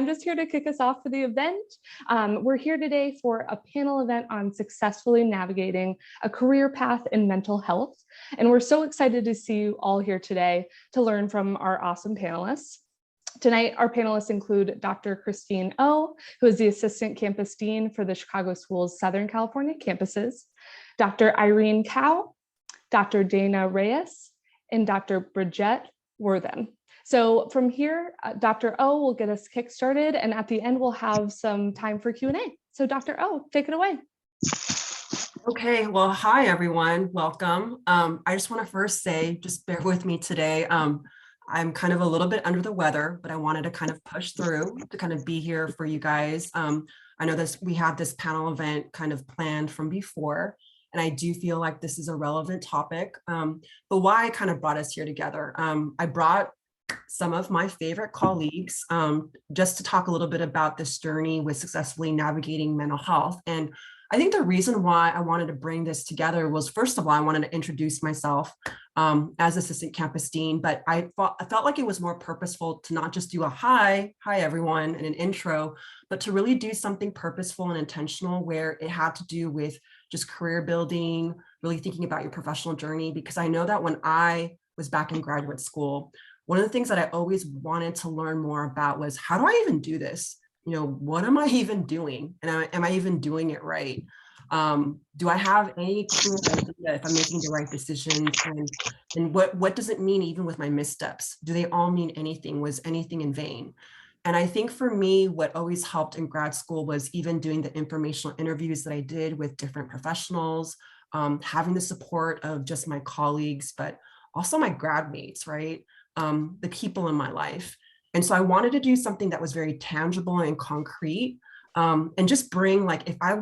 I'm just here to kick us off for the event. We're here today for a panel event on successfully navigating a career path in mental health. And we're so excited to see you all here today to learn from our awesome panelists. Tonight, our panelists include Dr. Christine O, who is the Assistant Campus Dean for the Chicago School's Southern California campuses, Dr. Irene Cow, Dr. Dana Reyes, and Dr. Bridget Worthen. So from here, Dr. O will get us kick-started, and at the end, we'll have some time for Q&A. So Dr. O, take it away. Okay, well, hi, everyone. Welcome. I just want to first say, just bear with me today. I'm kind of a little bit under the weather, but I wanted to kind of push through to kind of be here for you guys. I know we had this panel event kind of planned from before, and I do feel like this is a relevant topic. But why I kind of brought us here together. I brought some of my favorite colleagues just to talk a little bit about this journey with successfully navigating mental health. And I think the reason why I wanted to bring this together was, first of all, I wanted to introduce myself as Assistant Campus Dean, but I felt like it was more purposeful to not just do a hi everyone, and an intro, but to really do something purposeful and intentional where it had to do with just career building, really thinking about your professional journey, because I know that when I was back in graduate school, one of the things that I always wanted to learn more about was, how do I even do this? You know, what am I even doing? And am I even doing it right? Do I have any clear idea if I'm making the right decisions? And what does it mean even with my missteps? Do they all mean anything? Was anything in vain? And I think for me, what always helped in grad school was even doing the informational interviews that I did with different professionals, having the support of just my colleagues, but also my grad mates, right? The people in my life. And so I wanted to do something that was very tangible and concrete, and just bring, like, if I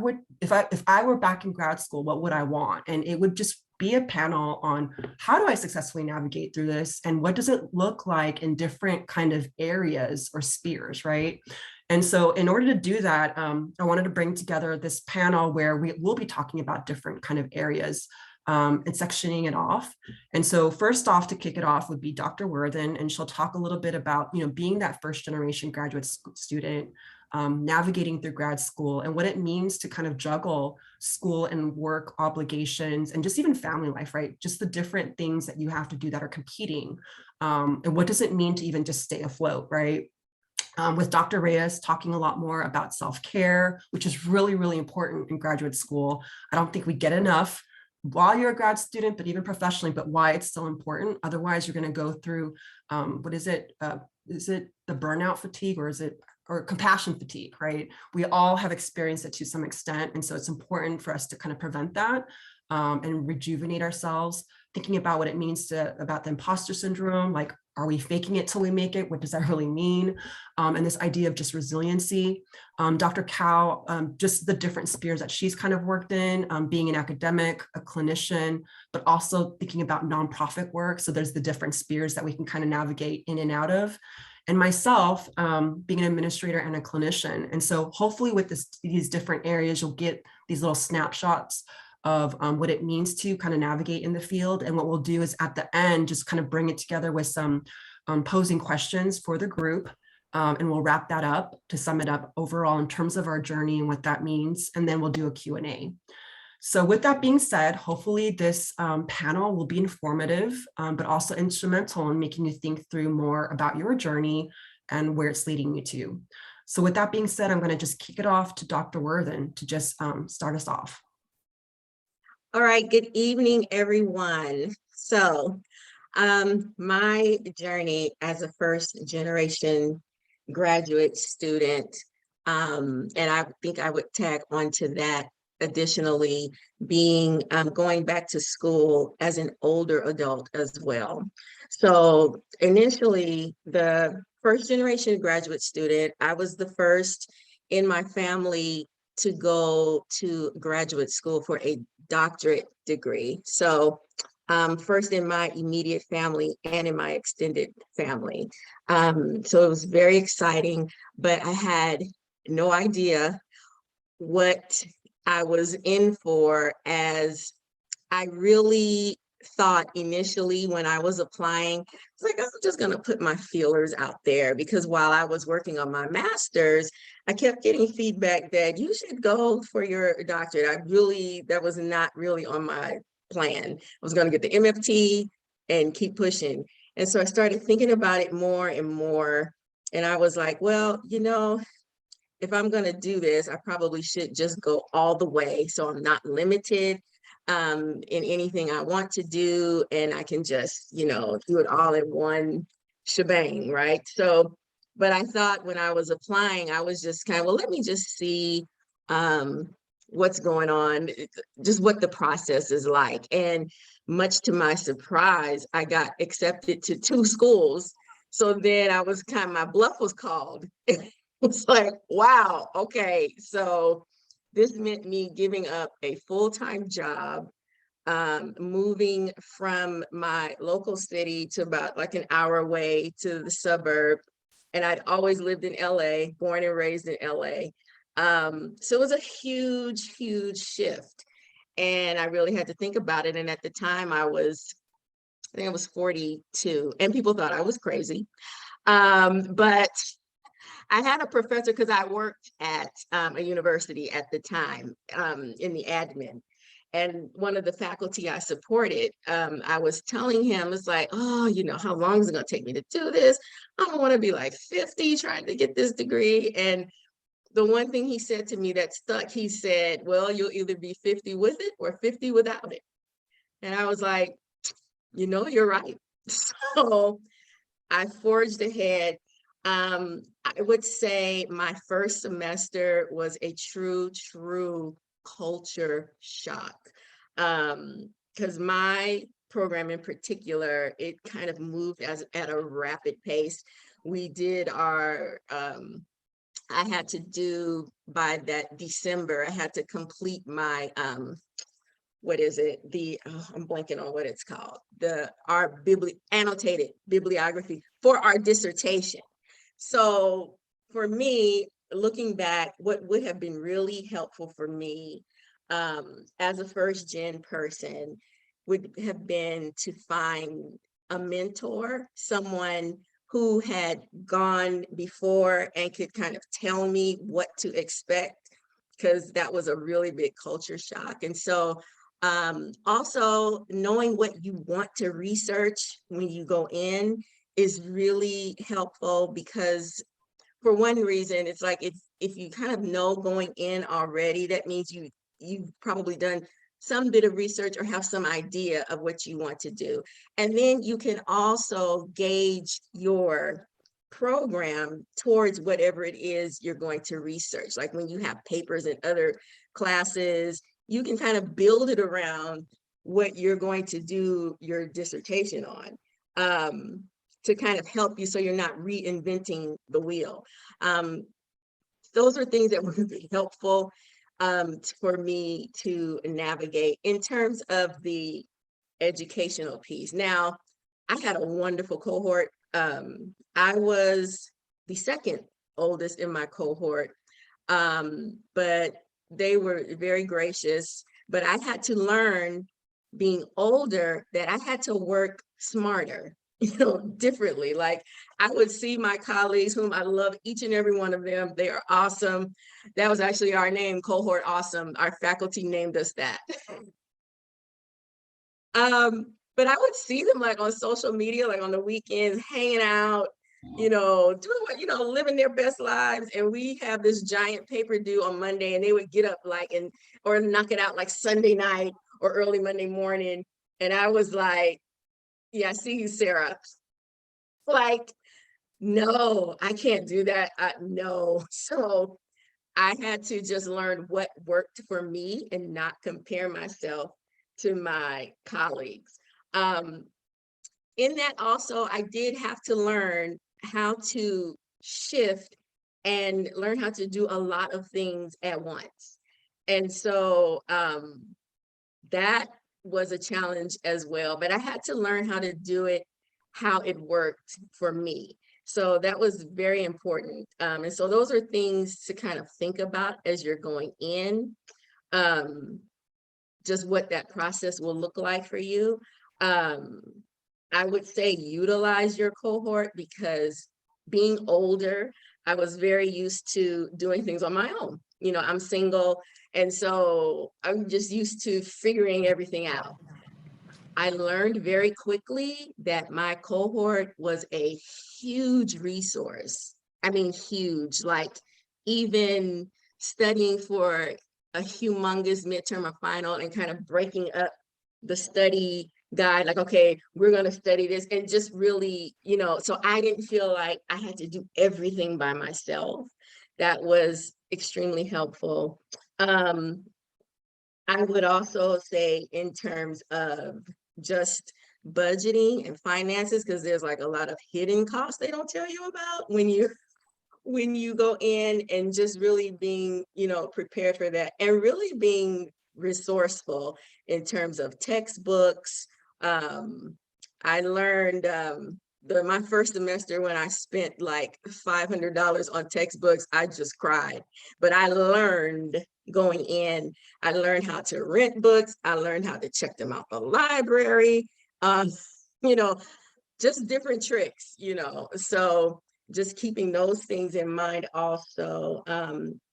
were back in grad school, what would I want? And it would just be a panel on how do I successfully navigate through this, and what does it look like in different kind of areas or spheres, right? And so in order to do that, I wanted to bring together this panel where we will be talking about different kind of areas and sectioning it off. And so first off, to kick it off would be Dr. Worthen, and she'll talk a little bit about, you know, being that first generation graduate student, navigating through grad school and what it means to kind of juggle school and work obligations and just even family life, right? Just the different things that you have to do that are competing. And what does it mean to even just stay afloat, right? With Dr. Reyes talking a lot more about self-care, which is really, really important in graduate school. I don't think we get enough while you're a grad student, but even professionally, but why it's so important. Otherwise, you're going to go through, what is it? Is it the burnout fatigue, or compassion fatigue, right? We all have experienced it to some extent. And so it's important for us to kind of prevent that and rejuvenate ourselves, thinking about what it means about the imposter syndrome, like, are we faking it till we make it? What does that really mean? And this idea of just resiliency. Dr. Cow, just the different spheres that she's kind of worked in, being an academic, a clinician, but also thinking about nonprofit work. So there's the different spheres that we can kind of navigate in and out of. And myself, being an administrator and a clinician. And so hopefully with these different areas, you'll get these little snapshots of what it means to kind of navigate in the field. And what we'll do is at the end, just kind of bring it together with some posing questions for the group. And we'll wrap that up to sum it up overall in terms of our journey and what that means. And then we'll do a Q&A. So with that being said, hopefully this panel will be informative, but also instrumental in making you think through more about your journey and where it's leading you to. So with that being said, I'm going to just kick it off to Dr. Worthen to just start us off. All right, good evening, everyone. So my journey as a first generation graduate student, and I think I would tag onto that additionally, being going back to school as an older adult as well. So initially, the first generation graduate student, I was the first in my family to go to graduate school for a doctorate degree. So first in my immediate family and in my extended family. So it was very exciting, but I had no idea what I was in for, as I really thought initially when I was applying. It's like, I'm just going to put my feelers out there, because while I was working on my master's, I kept getting feedback that you should go for your doctorate. That was not really on my plan. I was going to get the MFT and keep pushing. And so I started thinking about it more and more. And I was like, well, if I'm going to do this, I probably should just go all the way, so I'm not limited in anything I want to do, and I can just, do it all in one shebang, right? So, but I thought when I was applying, I was just kind of, well, let me just see what's going on, just what the process is like. And much to my surprise, I got accepted to 2 schools. So then I was my bluff was called. It's like, wow, okay. So this meant me giving up a full-time job, moving from my local city to about like an hour away to the suburb. And I'd always lived in LA, born and raised in LA. So it was a huge, huge shift. And I really had to think about it. And at the time I think I was 42, and people thought I was crazy. But I had a professor, because I worked at a university at the time in the admin. And one of the faculty I supported, I was telling him, it's like, oh, how long is it going to take me to do this? I don't want to be like 50 trying to get this degree. And the one thing he said to me that stuck, he said, well, you'll either be 50 with it or 50 without it. And I was like, you're right. So I forged ahead. I would say my first semester was a true culture shock. Because my program in particular, it kind of moved at a rapid pace. We did I had to do, by that December, I had to complete my what is it? I'm blanking on what it's called. Our annotated bibliography for our dissertation. So for me, looking back, what would have been really helpful for me as a first gen person would have been to find a mentor, someone who had gone before and could kind of tell me what to expect, because that was a really big culture shock. And so also knowing what you want to research when you go in is really helpful, because for one reason, it's like if you kind of know going in already, that means you've probably done some bit of research or have some idea of what you want to do. And then you can also gauge your program towards whatever it is you're going to research. Like when you have papers and other classes, you can kind of build it around what you're going to do your dissertation on, to kind of help you so you're not reinventing the wheel. Those are things that would be helpful for me to navigate in terms of the educational piece. Now, I had a wonderful cohort. I was the second oldest in my cohort, but they were very gracious. But I had to learn, being older, that I had to work smarter, differently. Like I would see my colleagues, whom I love, each and every one of them. They are awesome. That was actually our name, Cohort Awesome. Our faculty named us that. But I would see them like on social media, like on the weekends, hanging out, doing what, living their best lives. And we have this giant paper due on Monday, and they would get up or knock it out like Sunday night or early Monday morning. And I was like, yeah, I see you, Sarah. Like, no, I can't do that. No. So I had to just learn what worked for me and not compare myself to my colleagues. In that also, I did have to learn how to shift and learn how to do a lot of things at once. And so that was a challenge as well, but I had to learn how to do it, how it worked for me. So that was very important. And so those are things to kind of think about as you're going in, just what that process will look like for you. I would say utilize your cohort, because being older, I was very used to doing things on my own. You know, I'm single, and so I'm just used to figuring everything out. I learned very quickly that my cohort was a huge resource. I mean, huge, like even studying for a humongous midterm or final and kind of breaking up the study guide, like, okay, we're going to study this, and just really, you know, so I didn't feel like I had to do everything by myself. That was extremely helpful. I would also say, in terms of just budgeting and finances, because there's like a lot of hidden costs they don't tell you about when you go in, and just really being, you know, prepared for that, and really being resourceful in terms of textbooks. I learned my first semester, when I spent like $500 on textbooks, I just cried. But I learned going in, I learned how to rent books. I learned how to check them out the library. You know, just different tricks, you know. So just keeping those things in mind also,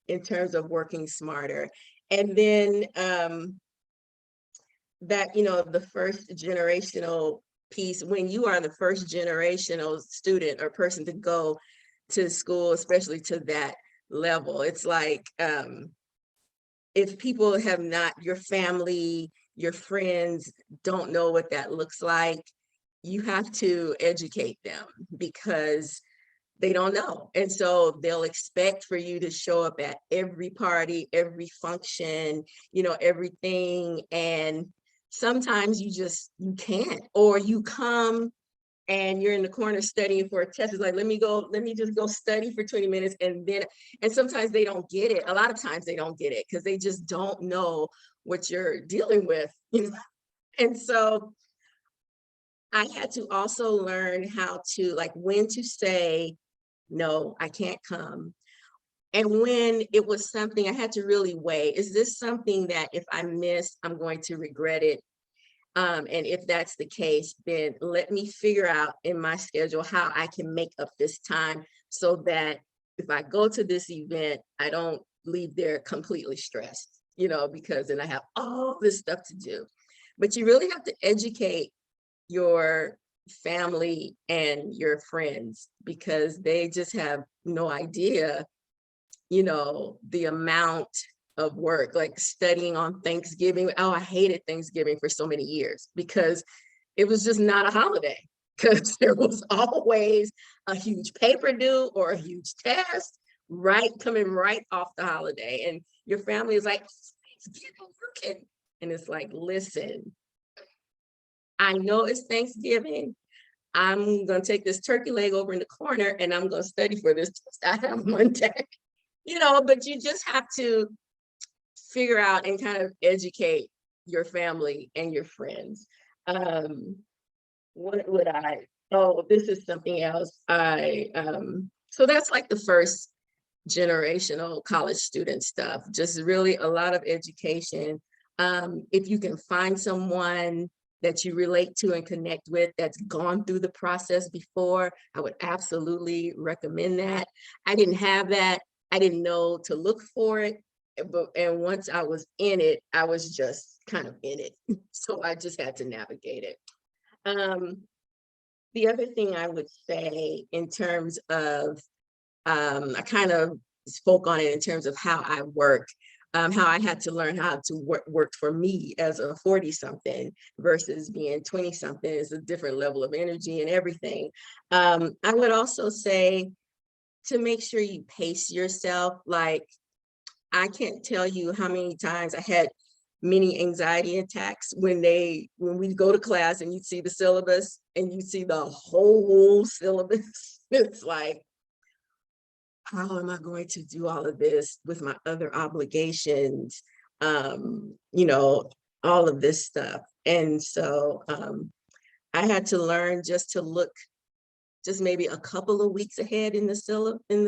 in terms of working smarter. And then that, you know, the first generational piece, when you are the first generational student or person to go to school, especially to that level, it's like, if people have not, your family, your friends don't know what that looks like, you have to educate them, because they don't know. And so they'll expect for you to show up at every party, every function, you know, everything. And sometimes you can't, or you come and you're in the corner studying for a test. It's like, let me just go study for 20 minutes. And sometimes they don't get it. A lot of times they don't get it because they just don't know what you're dealing with, you know? And so I had to also learn how to, like, when to say, no, I can't come. And when it was something I had to really weigh, is this something that if I miss, I'm going to regret it? And if that's the case, then let me figure out in my schedule how I can make up this time, so that if I go to this event, I don't leave there completely stressed, you know, because then I have all this stuff to do. But you really have to educate your family and your friends, because they just have no idea, you know, the amount of work, like studying on Thanksgiving. Oh, I hated Thanksgiving for so many years, because it was just not a holiday, because there was always a huge paper due or a huge test coming right off the holiday. And your family is like, Thanksgiving working. And it's like, listen, I know it's Thanksgiving. I'm going to take this turkey leg over in the corner and I'm going to study for this test I have Monday. You know, but you just have to figure out and kind of educate your family and your friends. What would this is something else. So that's like the first generational college student stuff, just really a lot of education. If you can find someone that you relate to and connect with that's gone through the process before, I would absolutely recommend that. I didn't have that. I didn't know to look for it. And once I was in it, I was just kind of in it. So I just had to navigate it. The other thing I would say in terms of, I kind of spoke on it in terms of how I work, how I had to learn how to work for me as a 40-something versus being 20-something. Is a different level of energy and everything. I would also say to make sure you pace yourself. Like, I can't tell you how many times I had mini anxiety attacks when we go to class and you see the syllabus and you see the whole syllabus. It's like, how am I going to do all of this with my other obligations? You know, all of this stuff. And so I had to learn just to look just maybe a couple of weeks ahead in the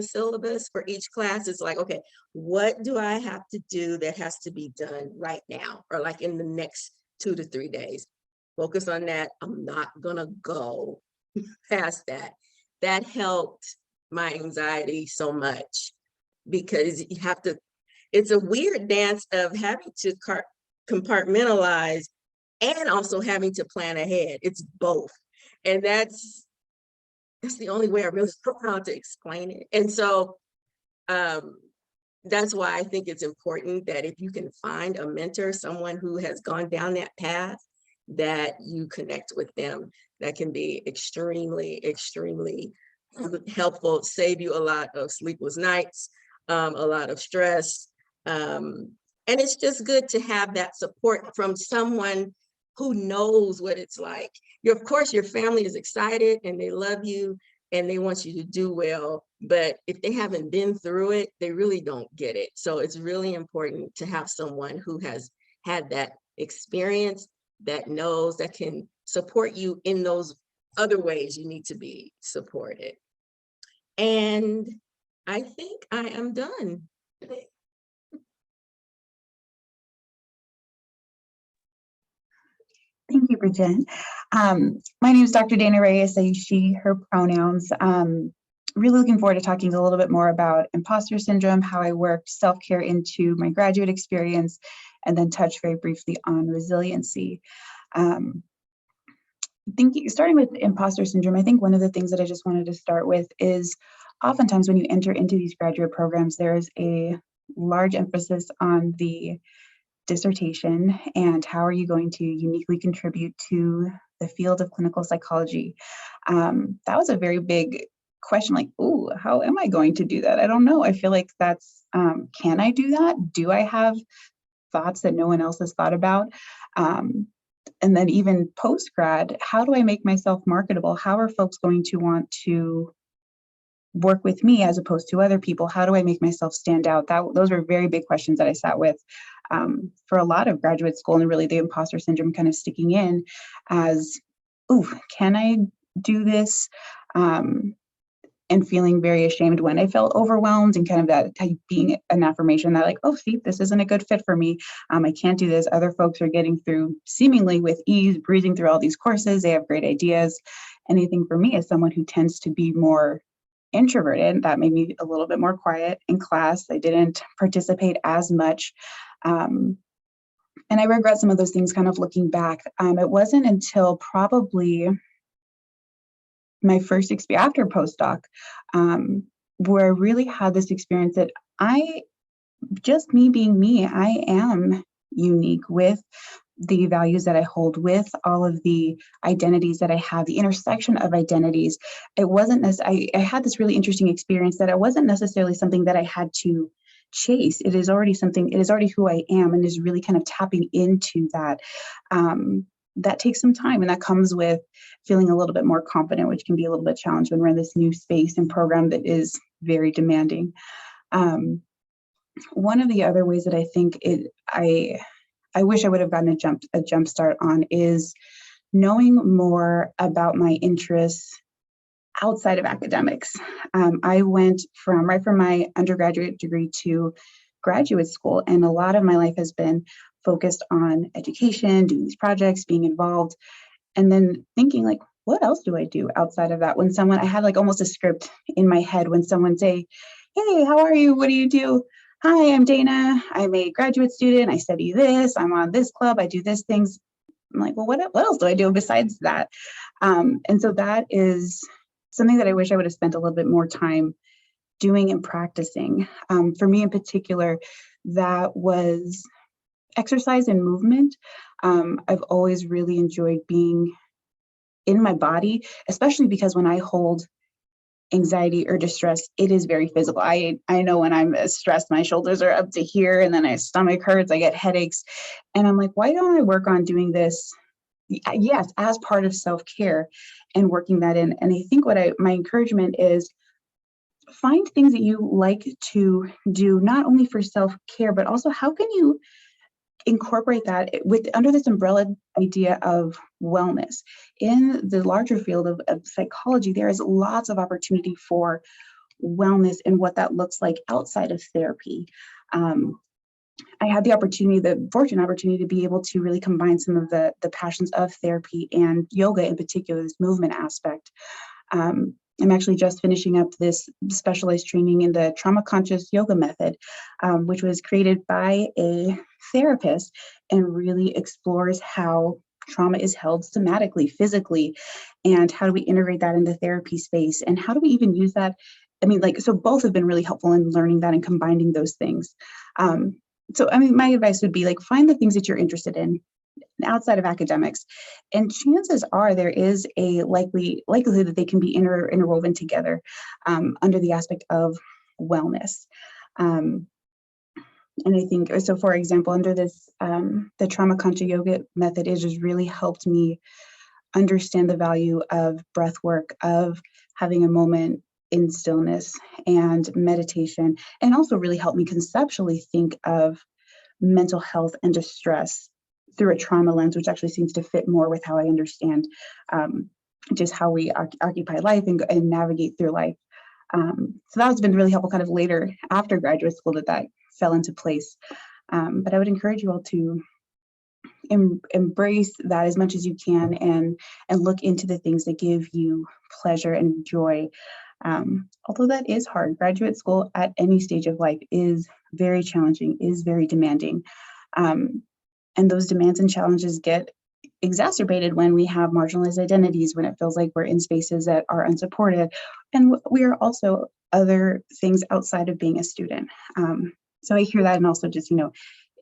syllabus for each class. It's like, okay, what do I have to do that has to be done right now, or like in the next 2 to 3 days? focus on that. I'm not gonna go past that. That helped my anxiety so much, because you have to, it's a weird dance of having to compartmentalize and also having to plan ahead. It's both. And that's the only way I really know how to explain it. And so that's why I think it's important that if you can find a mentor, someone who has gone down that path, that you connect with them. That can be extremely, extremely helpful, save you a lot of sleepless nights, a lot of stress. And it's just good to have that support from someone who knows what it's like. Of course, your family is excited and they love you and they want you to do well, but if they haven't been through it, they really don't get it. So it's really important to have someone who has had that experience, that knows, that can support you in those other ways you need to be supported. And I think I am done. Thank you, Bridget. My name is Dr. Dana Reyes. I use she, her pronouns. Really looking forward to talking a little bit more about imposter syndrome, how I worked self-care into my graduate experience, and then touch very briefly on resiliency. Starting with imposter syndrome, I think one of the things that I just wanted to start with is oftentimes when you enter into these graduate programs, there is a large emphasis on the dissertation and how are you going to uniquely contribute to the field of clinical psychology. That was a very big question, like, oh, how am I going to do that? I don't know. I feel like that's, can I do that? Do I have thoughts that no one else has thought about? And then even post-grad, how do I make myself marketable? How are folks going to want to work with me as opposed to other people? How do I make myself stand out? Those were very big questions that I sat with for a lot of graduate school, and really the imposter syndrome kind of sticking in as, oh, can I do this? And feeling very ashamed when I felt overwhelmed, and kind of that being an affirmation that like, oh, see, this isn't a good fit for me. I can't do this. Other folks are getting through seemingly with ease, breezing through all these courses. They have great ideas. Anything for me as someone who tends to be more introverted, that made me a little bit more quiet in class. I didn't participate as much. And I regret some of those things kind of looking back. It wasn't until probably my first experience after postdoc, where I really had this experience that just me being me, I am unique with the values that I hold, with all of the identities that I have, the intersection of identities. It wasn't I had this really interesting experience that it wasn't necessarily something that I had to chase. It is already who I am, and is really kind of tapping into that. That takes some time, and that comes with feeling a little bit more confident, which can be a little bit challenged when we're in this new space and program that is very demanding. One of the other ways that I think I wish I would have gotten a jump start on is knowing more about my interests outside of academics. I went right from my undergraduate degree to graduate school, and a lot of my life has been focused on education, doing these projects, being involved, and then thinking like, what else do I do outside of that? When I had like almost a script in my head when someone say, hey, how are you? What do you do? Hi, I'm Dana. I'm a graduate student. I study this. I'm on this club. I do this things. I'm like, well, what else do I do besides that? And so that is something that I wish I would have spent a little bit more time doing and practicing. For me in particular, that was exercise and movement. I've always really enjoyed being in my body, especially because when I hold anxiety or distress, it is very physical. I know when I'm stressed, my shoulders are up to here, and then my stomach hurts, I get headaches. And I'm like, why don't I work on doing this? Yes, as part of self-care and working that in. And I think my encouragement is find things that you like to do, not only for self-care, but also how can you incorporate that under this umbrella idea of wellness. In the larger field of psychology, there is lots of opportunity for wellness and what that looks like outside of therapy. I had the fortunate opportunity to be able to really combine some of the passions of therapy and yoga in particular, this movement aspect. I'm actually just finishing up this specialized training in the trauma conscious yoga method, which was created by a therapist and really explores how trauma is held somatically, physically, and how do we integrate that in the therapy space, and how do we even use that? I mean, like, so both have been really helpful in learning that and combining those things. So, I mean, my advice would be like, find the things that you're interested in outside of academics, and chances are there is a likelihood that they can be interwoven together under the aspect of wellness. And I think so. For example, under this, the trauma conscious yoga method, it just really helped me understand the value of breath work, of having a moment in stillness and meditation, and also really helped me conceptually think of mental health and distress through a trauma lens, which actually seems to fit more with how I understand just how we occupy life and navigate through life. So that's been really helpful kind of later after graduate school that fell into place. But I would encourage you all to embrace that as much as you can and look into the things that give you pleasure and joy. Although that is hard, graduate school at any stage of life is very challenging, is very demanding. And those demands and challenges get exacerbated when we have marginalized identities, when it feels like we're in spaces that are unsupported. And we are also other things outside of being a student. So I hear that, and also just,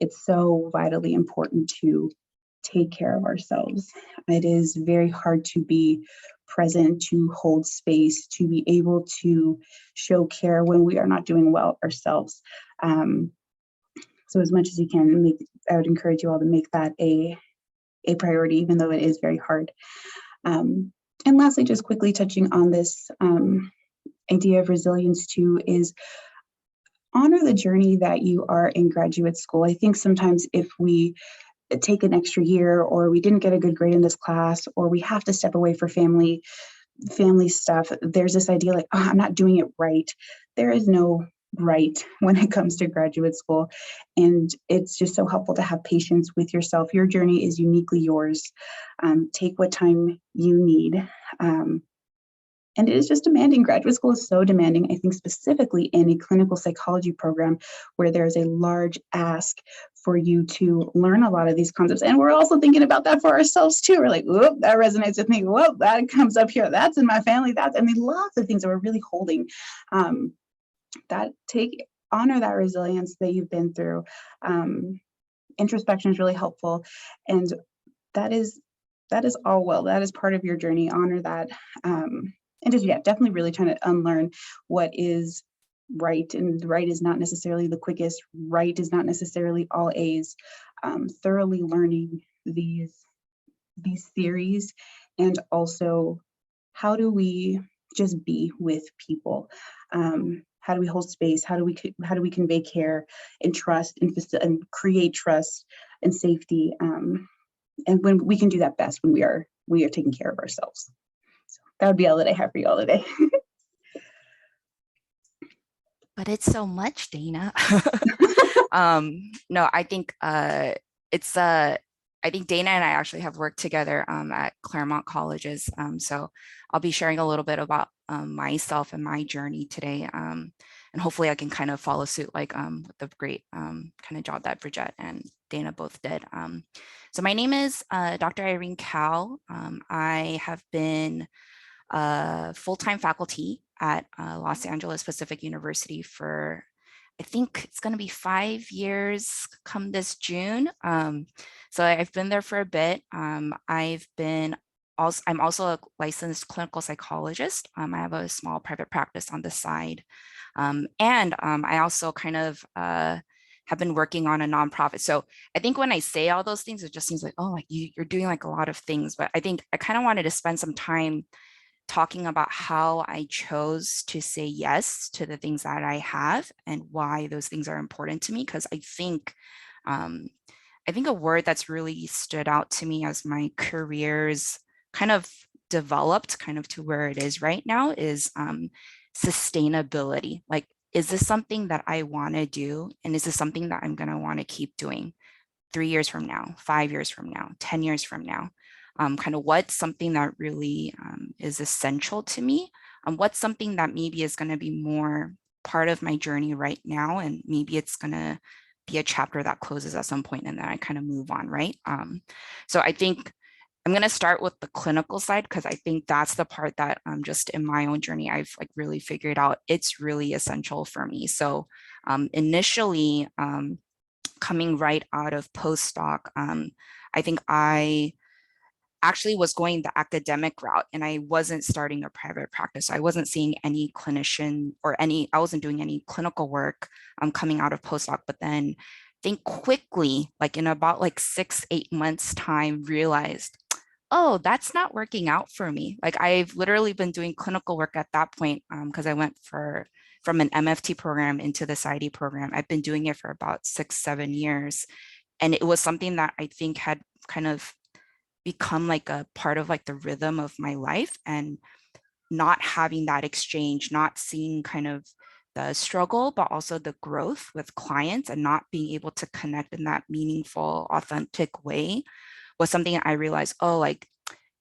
it's so vitally important to take care of ourselves. It is very hard to be present, to hold space, to be able to show care when we are not doing well ourselves. So as much as you can, I would encourage you all to make that a priority, even though it is very hard. And lastly, just quickly touching on this idea of resilience too, is honor the journey that you are in graduate school. I think sometimes if we take an extra year, or we didn't get a good grade in this class, or we have to step away for family stuff, there's this idea like, oh, I'm not doing it right. There is no right when it comes to graduate school. And it's just so helpful to have patience with yourself. Your journey is uniquely yours. Take what time you need. And it is just demanding. Graduate school is so demanding, I think specifically in a clinical psychology program where there's a large ask for you to learn a lot of these concepts. And we're also thinking about that for ourselves too. We're like, whoop, that resonates with me. Whoop, that comes up here. That's in my family. Lots of things that we're really holding. Honor that resilience that you've been through. Introspection is really helpful. And that is all well. That is part of your journey. Honor that. And just, definitely really trying to unlearn what is right. And right is not necessarily the quickest. Right is not necessarily all A's. Thoroughly learning these theories, and also how do we just be with people? How do we hold space? How do we convey care and trust and create trust and safety? And when we can do that best when we are taking care of ourselves. So that would be all that I have for you all today. But it's so much, Dana. No, I think I think Dana and I actually have worked together at Claremont colleges. So I'll be sharing a little bit about myself and my journey today. And hopefully I can kind of follow suit like with the great kind of job that Bridget and Dana both did. So my name is Dr. Irene Cow. I have been full-time faculty at Los Angeles Pacific University for, I think it's going to be 5 years come this June. So I've been there for a bit. I'm also a licensed clinical psychologist. I have a small private practice on the side. And I also kind of have been working on a nonprofit. So I think when I say all those things, it just seems like, oh, like you're doing like a lot of things. But I think I kind of wanted to spend some time talking about how I chose to say yes to the things that I have and why those things are important to me. Because I think a word that's really stood out to me as my careers kind of developed kind of to where it is right now is sustainability. Like is this something that I want to do? And is this something that I'm going to want to keep doing 3 years from now, 5 years from now, 10 years from now? Kind of what's something that really is essential to me? What's something that maybe is going to be more part of my journey right now, and maybe it's going to be a chapter that closes at some point and then I kind of move on, right? So I think I'm going to start with the clinical side, because I think that's the part that just in my own journey, I've like really figured out it's really essential for me. So initially, coming right out of postdoc, I think I actually was going the academic route, and I wasn't starting a private practice. I wasn't seeing any clinician or I wasn't doing any clinical work coming out of postdoc. But then I think quickly, like in about like 6-8 months time, realized, oh, that's not working out for me. Like I've literally been doing clinical work at that point, because I went from an MFT program into the PsyD program. I've been doing it for about 6-7 years. And it was something that I think had kind of become like a part of like the rhythm of my life, and not having that exchange, not seeing kind of the struggle, but also the growth with clients, and not being able to connect in that meaningful, authentic way was something I realized, oh, like,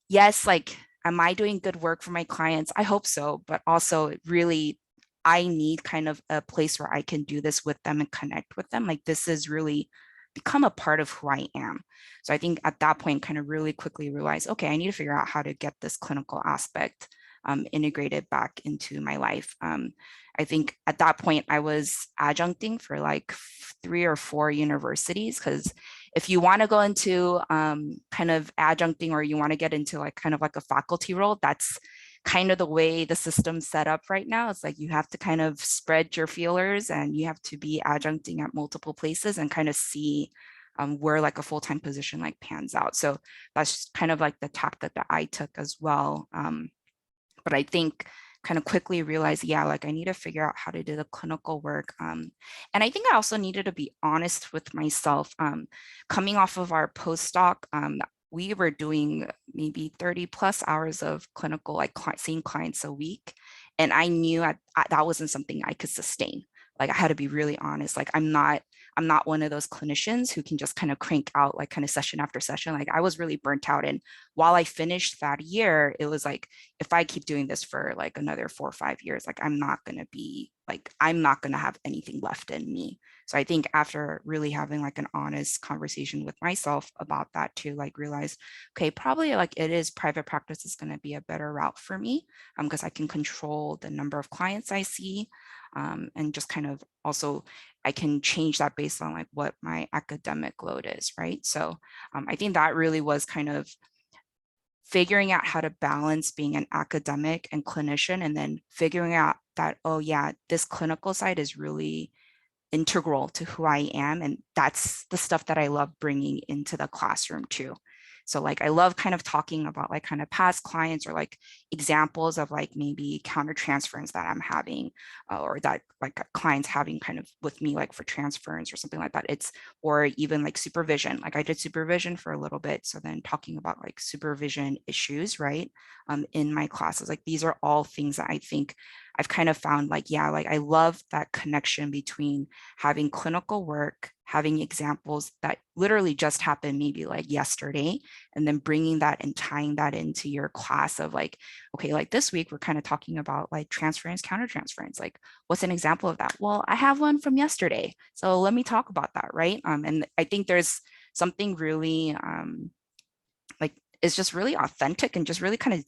yes, like, am I doing good work for my clients? I hope so, but also really, I need kind of a place where I can do this with them and connect with them. Like this is really become a part of who I am. So I think at that point, kind of really quickly realized, okay, I need to figure out how to get this clinical aspect integrated back into my life. I think at that point I was adjuncting for like 3 or 4 universities, because if you want to go into kind of adjuncting, or you want to get into like kind of like a faculty role, that's kind of the way the system's set up right now. It's like you have to kind of spread your feelers, and you have to be adjuncting at multiple places and kind of see where like a full-time position like pans out. So that's kind of like the tactic that I took as well. But I think kind of quickly realized, yeah, like I need to figure out how to do the clinical work. And I think I also needed to be honest with myself. Coming off of our postdoc, we were doing maybe 30+ hours of clinical, like seeing clients a week. And I knew that wasn't something I could sustain. Like I had to be really honest. Like I'm not one of those clinicians who can just kind of crank out like kind of session after session. Like I was really burnt out. And while I finished that year, it was like, if I keep doing this for like another 4 or 5 years, like I'm not going to have anything left in me. So I think after really having like an honest conversation with myself about that too, like realize, okay, probably like it is private practice is going to be a better route for me, because I can control the number of clients I see, and just kind of also I can change that based on like what my academic load is, right? So I think that really was kind of figuring out how to balance being an academic and clinician, and then figuring out that, oh yeah, this clinical side is really integral to who I am. And that's the stuff that I love bringing into the classroom too. So like, I love kind of talking about like kind of past clients, or like examples of like maybe counter transference that I'm having, or that like clients having kind of with me, like for transference or something like that. Or even like supervision, like I did supervision for a little bit. So then talking about like supervision issues, right? In my classes, like these are all things that I think I've kind of found like, yeah, like I love that connection between having clinical work, having examples that literally just happened maybe like yesterday, and then bringing that and tying that into your class of like, okay, like this week we're kind of talking about like transference, countertransference. Like what's an example of that? Well, I have one from yesterday. So let me talk about that, right? And I think there's something really like it's just really authentic, and just really kind of,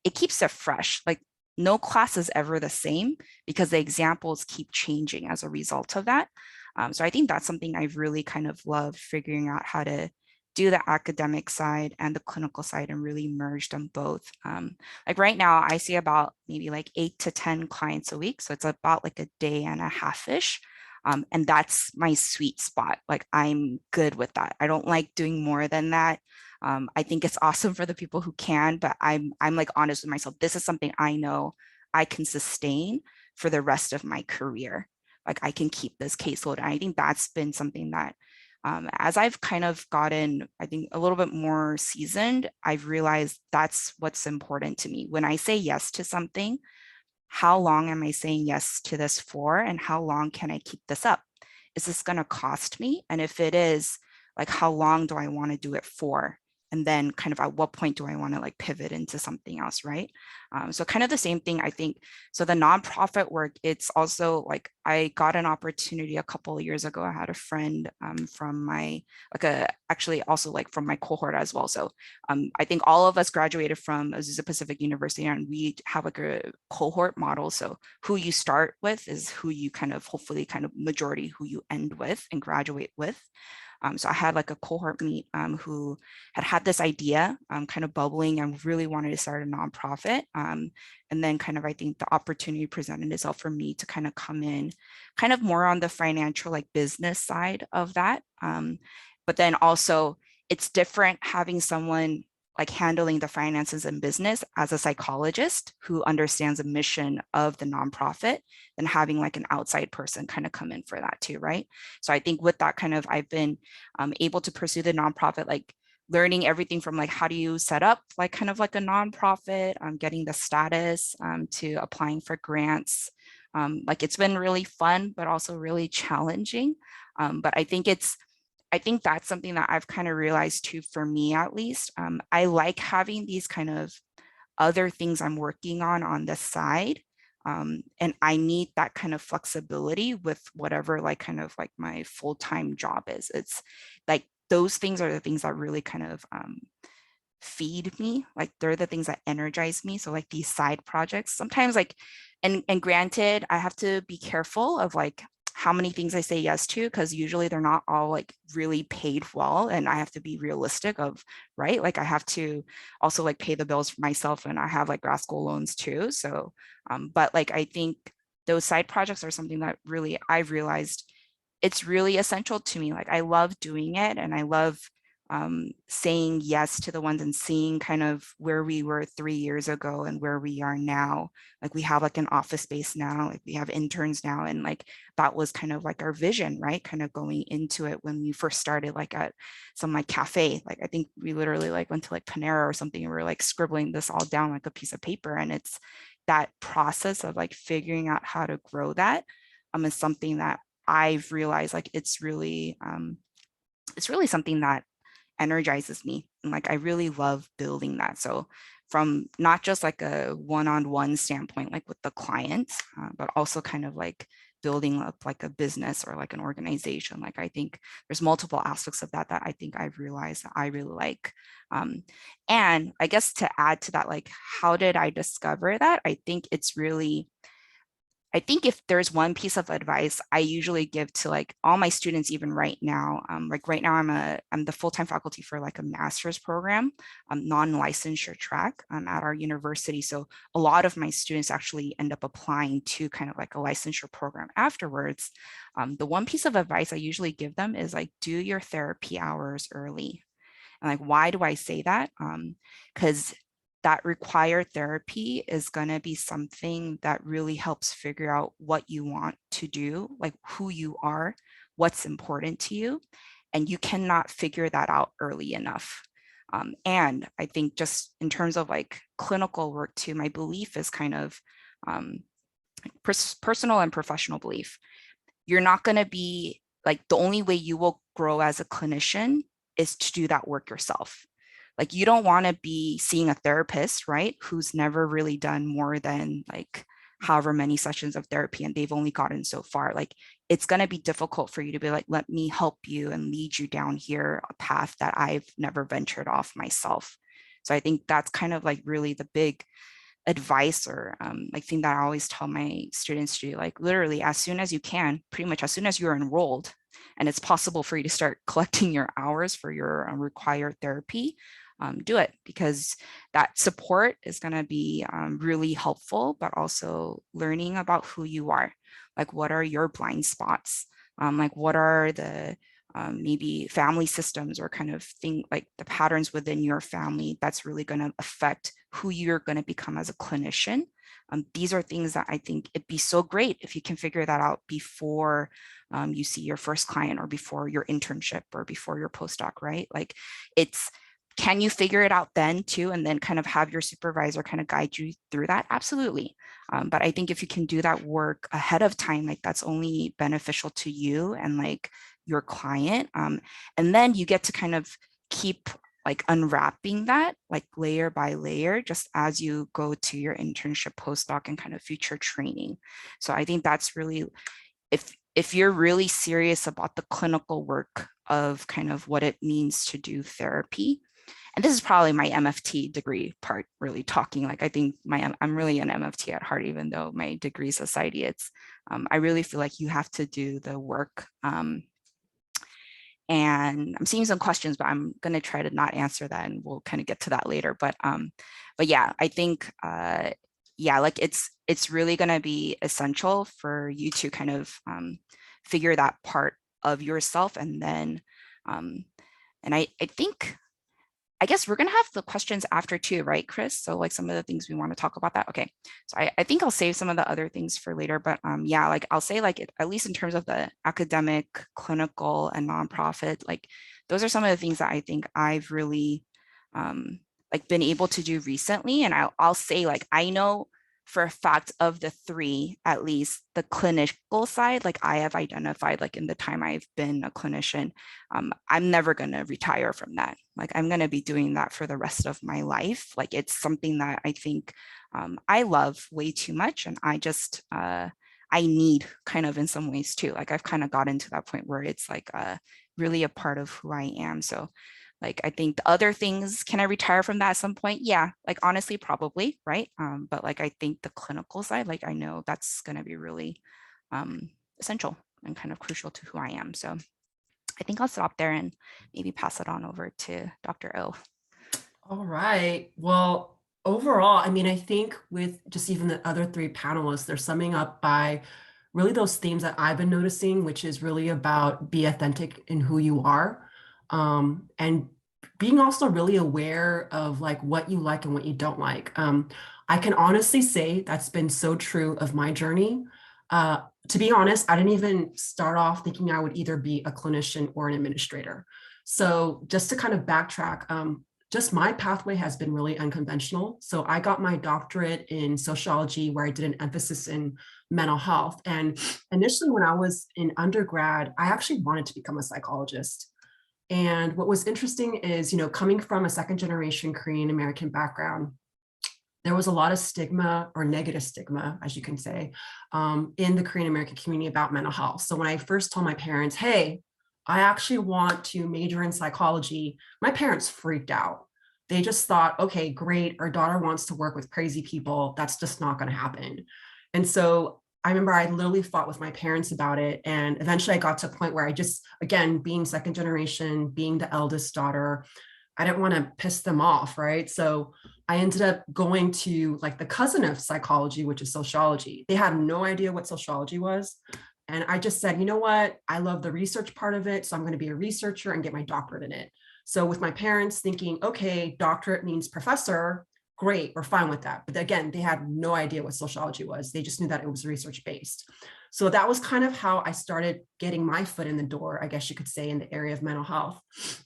it keeps it fresh. Like no class is ever the same, because the examples keep changing as a result of that. So I think that's something I've really kind of loved, figuring out how to do the academic side and the clinical side and really merge them both. Like right now, I see about maybe like 8 to 10 clients a week. So it's about like a day and a half-ish. And that's my sweet spot. Like I'm good with that. I don't like doing more than that. I think it's awesome for the people who can, but I'm like honest with myself. This is something I know I can sustain for the rest of my career. Like I can keep this caseload. And I think that's been something that as I've kind of gotten, I think a little bit more seasoned, I've realized that's what's important to me. When I say yes to something, how long am I saying yes to this for, and how long can I keep this up? Is this going to cost me? And if it is, like, how long do I want to do it for? And then kind of at what point do I want to like pivot into something else, right? So kind of the same thing, I think. So the nonprofit work, it's also like I got an opportunity a couple of years ago. I had a friend from my actually also like from my cohort as well. So I think all of us graduated from Azusa Pacific University, and we have like a cohort model. So who you start with is who you kind of hopefully kind of majority who you end with and graduate with. So I had like a cohort meet who had this idea kind of bubbling and really wanted to start a nonprofit. And then kind of, I think the opportunity presented itself for me to kind of come in kind of more on the financial like business side of that. But then also it's different having someone like handling the finances and business as a psychologist who understands the mission of the nonprofit than having like an outside person kind of come in for that too, right? So I think with that kind of, I've been able to pursue the nonprofit, like learning everything from like how do you set up like kind of like a nonprofit, getting the status, to applying for grants. Like it's been really fun, but also really challenging. But I think that's something that I've kind of realized too, for me at least. I like having these kind of other things I'm working on the side. And I need that kind of flexibility with whatever like kind of like my full-time job is. It's like those things are the things that really kind of feed me. Like they're the things that energize me. So like these side projects sometimes like, and granted, I have to be careful of like how many things I say yes to, because usually they're not all like really paid well, and I have to be realistic of, right? Like I have to also like pay the bills for myself, and I have like grad school loans too. So, but like I think those side projects are something that really I've realized it's really essential to me. Like I love doing it, and I love saying yes to the ones and seeing kind of where we were 3 years ago and where we are now. Like we have like an office space now, like we have interns now, and like that was kind of like our vision, right? Kind of going into it when we first started like at some like cafe. Like I think we literally like went to like Panera or something, and we were like scribbling this all down like a piece of paper. And it's that process of like figuring out how to grow that is something that I've realized like it's really something that energizes me, and like I really love building that. So from not just like a one-on-one standpoint like with the clients, but also kind of like building up like a business or like an organization. Like I think there's multiple aspects of that that I think I've realized that I really like. And I guess to add to that, like how did I discover that? I think it's really, I think if there's one piece of advice I usually give to like all my students, even right now, like right now I'm the full-time faculty for like a master's program, non-licensure track at our university. So a lot of my students actually end up applying to kind of like a licensure program afterwards. The one piece of advice I usually give them is like, do your therapy hours early. And like, why do I say that? Because that required therapy is going to be something that really helps figure out what you want to do, like who you are, what's important to you. And you cannot figure that out early enough. And I think just in terms of like clinical work too, my belief is kind of personal and professional belief. You're not going to be like, the only way you will grow as a clinician is to do that work yourself. Like you don't want to be seeing a therapist, right, who's never really done more than like however many sessions of therapy and they've only gotten so far. Like it's going to be difficult for you to be like, let me help you and lead you down here a path that I've never ventured off myself. So I think that's kind of like really the big advice or like thing that I always tell my students to do. Like literally as soon as you can, pretty much as soon as you're enrolled and it's possible for you to start collecting your hours for your required therapy, do it, because that support is going to be really helpful, but also learning about who you are. Like what are your blind spots? Like what are the maybe family systems or kind of thing, like the patterns within your family that's really going to affect who you're going to become as a clinician. These are things that I think it'd be so great if you can figure that out before you see your first client or before your internship or before your postdoc, right? Like it's, can you figure it out then too, and then kind of have your supervisor kind of guide you through that? Absolutely. But I think if you can do that work ahead of time, like that's only beneficial to you and like your client. And then you get to kind of keep like unwrapping that like layer by layer, just as you go to your internship, postdoc, and kind of future training. So I think that's really, if you're really serious about the clinical work of kind of what it means to do therapy, and this is probably my MFT degree part really talking, like I think I'm really an MFT at heart, even though my degree is society. It's I really feel like you have to do the work. And I'm seeing some questions, but I'm going to try to not answer that, and we'll kind of get to that later. But yeah, I think yeah, like it's really going to be essential for you to kind of figure that part of yourself, and then and I think, I guess we're going to have the questions after too, right, Chris? So like some of the things we want to talk about that. Okay. So I think I'll save some of the other things for later, but yeah, like I'll say like, at least in terms of the academic, clinical, and nonprofit, like those are some of the things that I think I've really like been able to do recently. And I'll say like, I know for a fact of the three, at least the clinical side, like I have identified like in the time I've been a clinician, I'm never going to retire from that. Like I'm going to be doing that for the rest of my life. Like it's something that I think I love way too much. And I just, I need kind of in some ways too. Like I've kind of gotten to that point where it's like really a part of who I am. So like, I think the other things, can I retire from that at some point? Yeah, like honestly, probably, right? But like, I think the clinical side, like I know that's going to be really essential and kind of crucial to who I am. So I think I'll stop there and maybe pass it on over to Dr. O. All right. Well, overall, I mean, I think with just even the other three panelists, they're summing up by really those themes that I've been noticing, which is really about be authentic in who you are. And being also really aware of like what you like and what you don't like. I can honestly say that's been so true of my journey. To be honest, I didn't even start off thinking I would either be a clinician or an administrator. So just to kind of backtrack, just my pathway has been really unconventional. So I got my doctorate in sociology, where I did an emphasis in mental health. And initially when I was in undergrad, I actually wanted to become a psychologist. And what was interesting is, you know, coming from a second generation Korean American background, there was a lot of stigma, or negative stigma, as you can say, in the Korean American community about mental health. So when I first told my parents, hey, I actually want to major in psychology, my parents freaked out. They just thought, okay, great, our daughter wants to work with crazy people. That's just not going to happen. And so I remember I literally fought with my parents about it. And eventually I got to a point where I just, again, being second generation, being the eldest daughter, I didn't want to piss them off, right? So I ended up going to like the cousin of psychology, which is sociology. They had no idea what sociology was. And I just said, you know what? I love the research part of it. So I'm going to be a researcher and get my doctorate in it. So with my parents thinking, okay, doctorate means professor, great, we're fine with that. But again, they had no idea what sociology was. They just knew that it was research based. So that was kind of how I started getting my foot in the door, I guess you could say, in the area of mental health.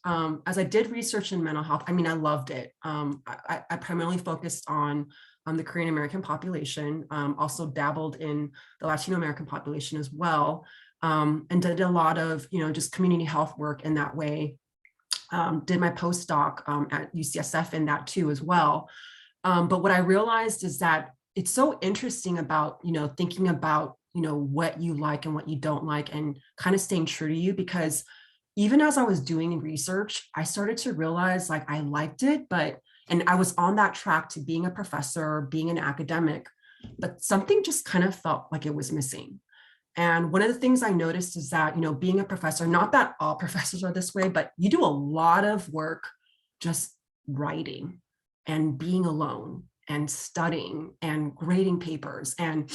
As I did research in mental health, I mean, I loved it. I primarily focused on the Korean American population, also dabbled in the Latino American population as well, and did a lot of, you know, just community health work in that way. Did my postdoc at UCSF in that too as well. But what I realized is that it's so interesting about, you know, thinking about, you know, what you like and what you don't like, and kind of staying true to you, because even as I was doing research, I started to realize like I liked it, and I was on that track to being a professor, being an academic, but something just kind of felt like it was missing. And one of the things I noticed is that, you know, being a professor, not that all professors are this way, but you do a lot of work just writing and being alone and studying and grading papers. And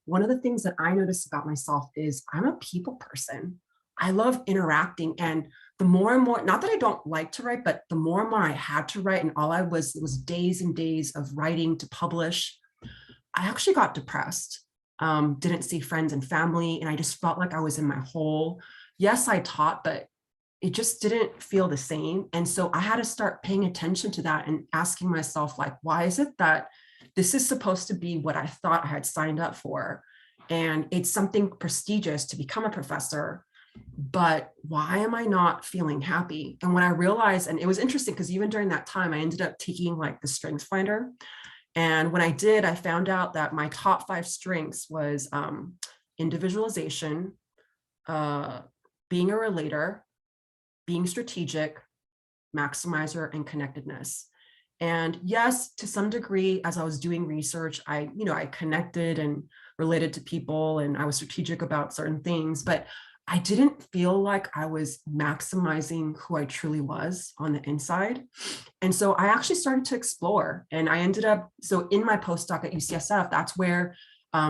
one of the things that I noticed about myself is I'm a people person. I love interacting. And the more and more, not that I don't like to write, but the more and more I had to write, and all I was, it was days and days of writing to publish, I actually got depressed. Didn't see friends and family, and I just felt like I was in my hole. Yes, I taught, but it just didn't feel the same. And so I had to start paying attention to that and asking myself, like, why is it that this is supposed to be what I thought I had signed up for. And it's something prestigious to become a professor, but why am I not feeling happy? And when I realized, and it was interesting because even during that time, I ended up taking like the Strengths Finder. And when I did, I found out that my top 5 strengths was individualization, being a relator, being strategic, maximizer, and connectedness. And yes, to some degree, as I was doing research, I connected and related to people, and I was strategic about certain things, but I didn't feel like I was maximizing who I truly was on the inside. And so I actually started to explore, and I ended up, so in my postdoc at UCSF, that's where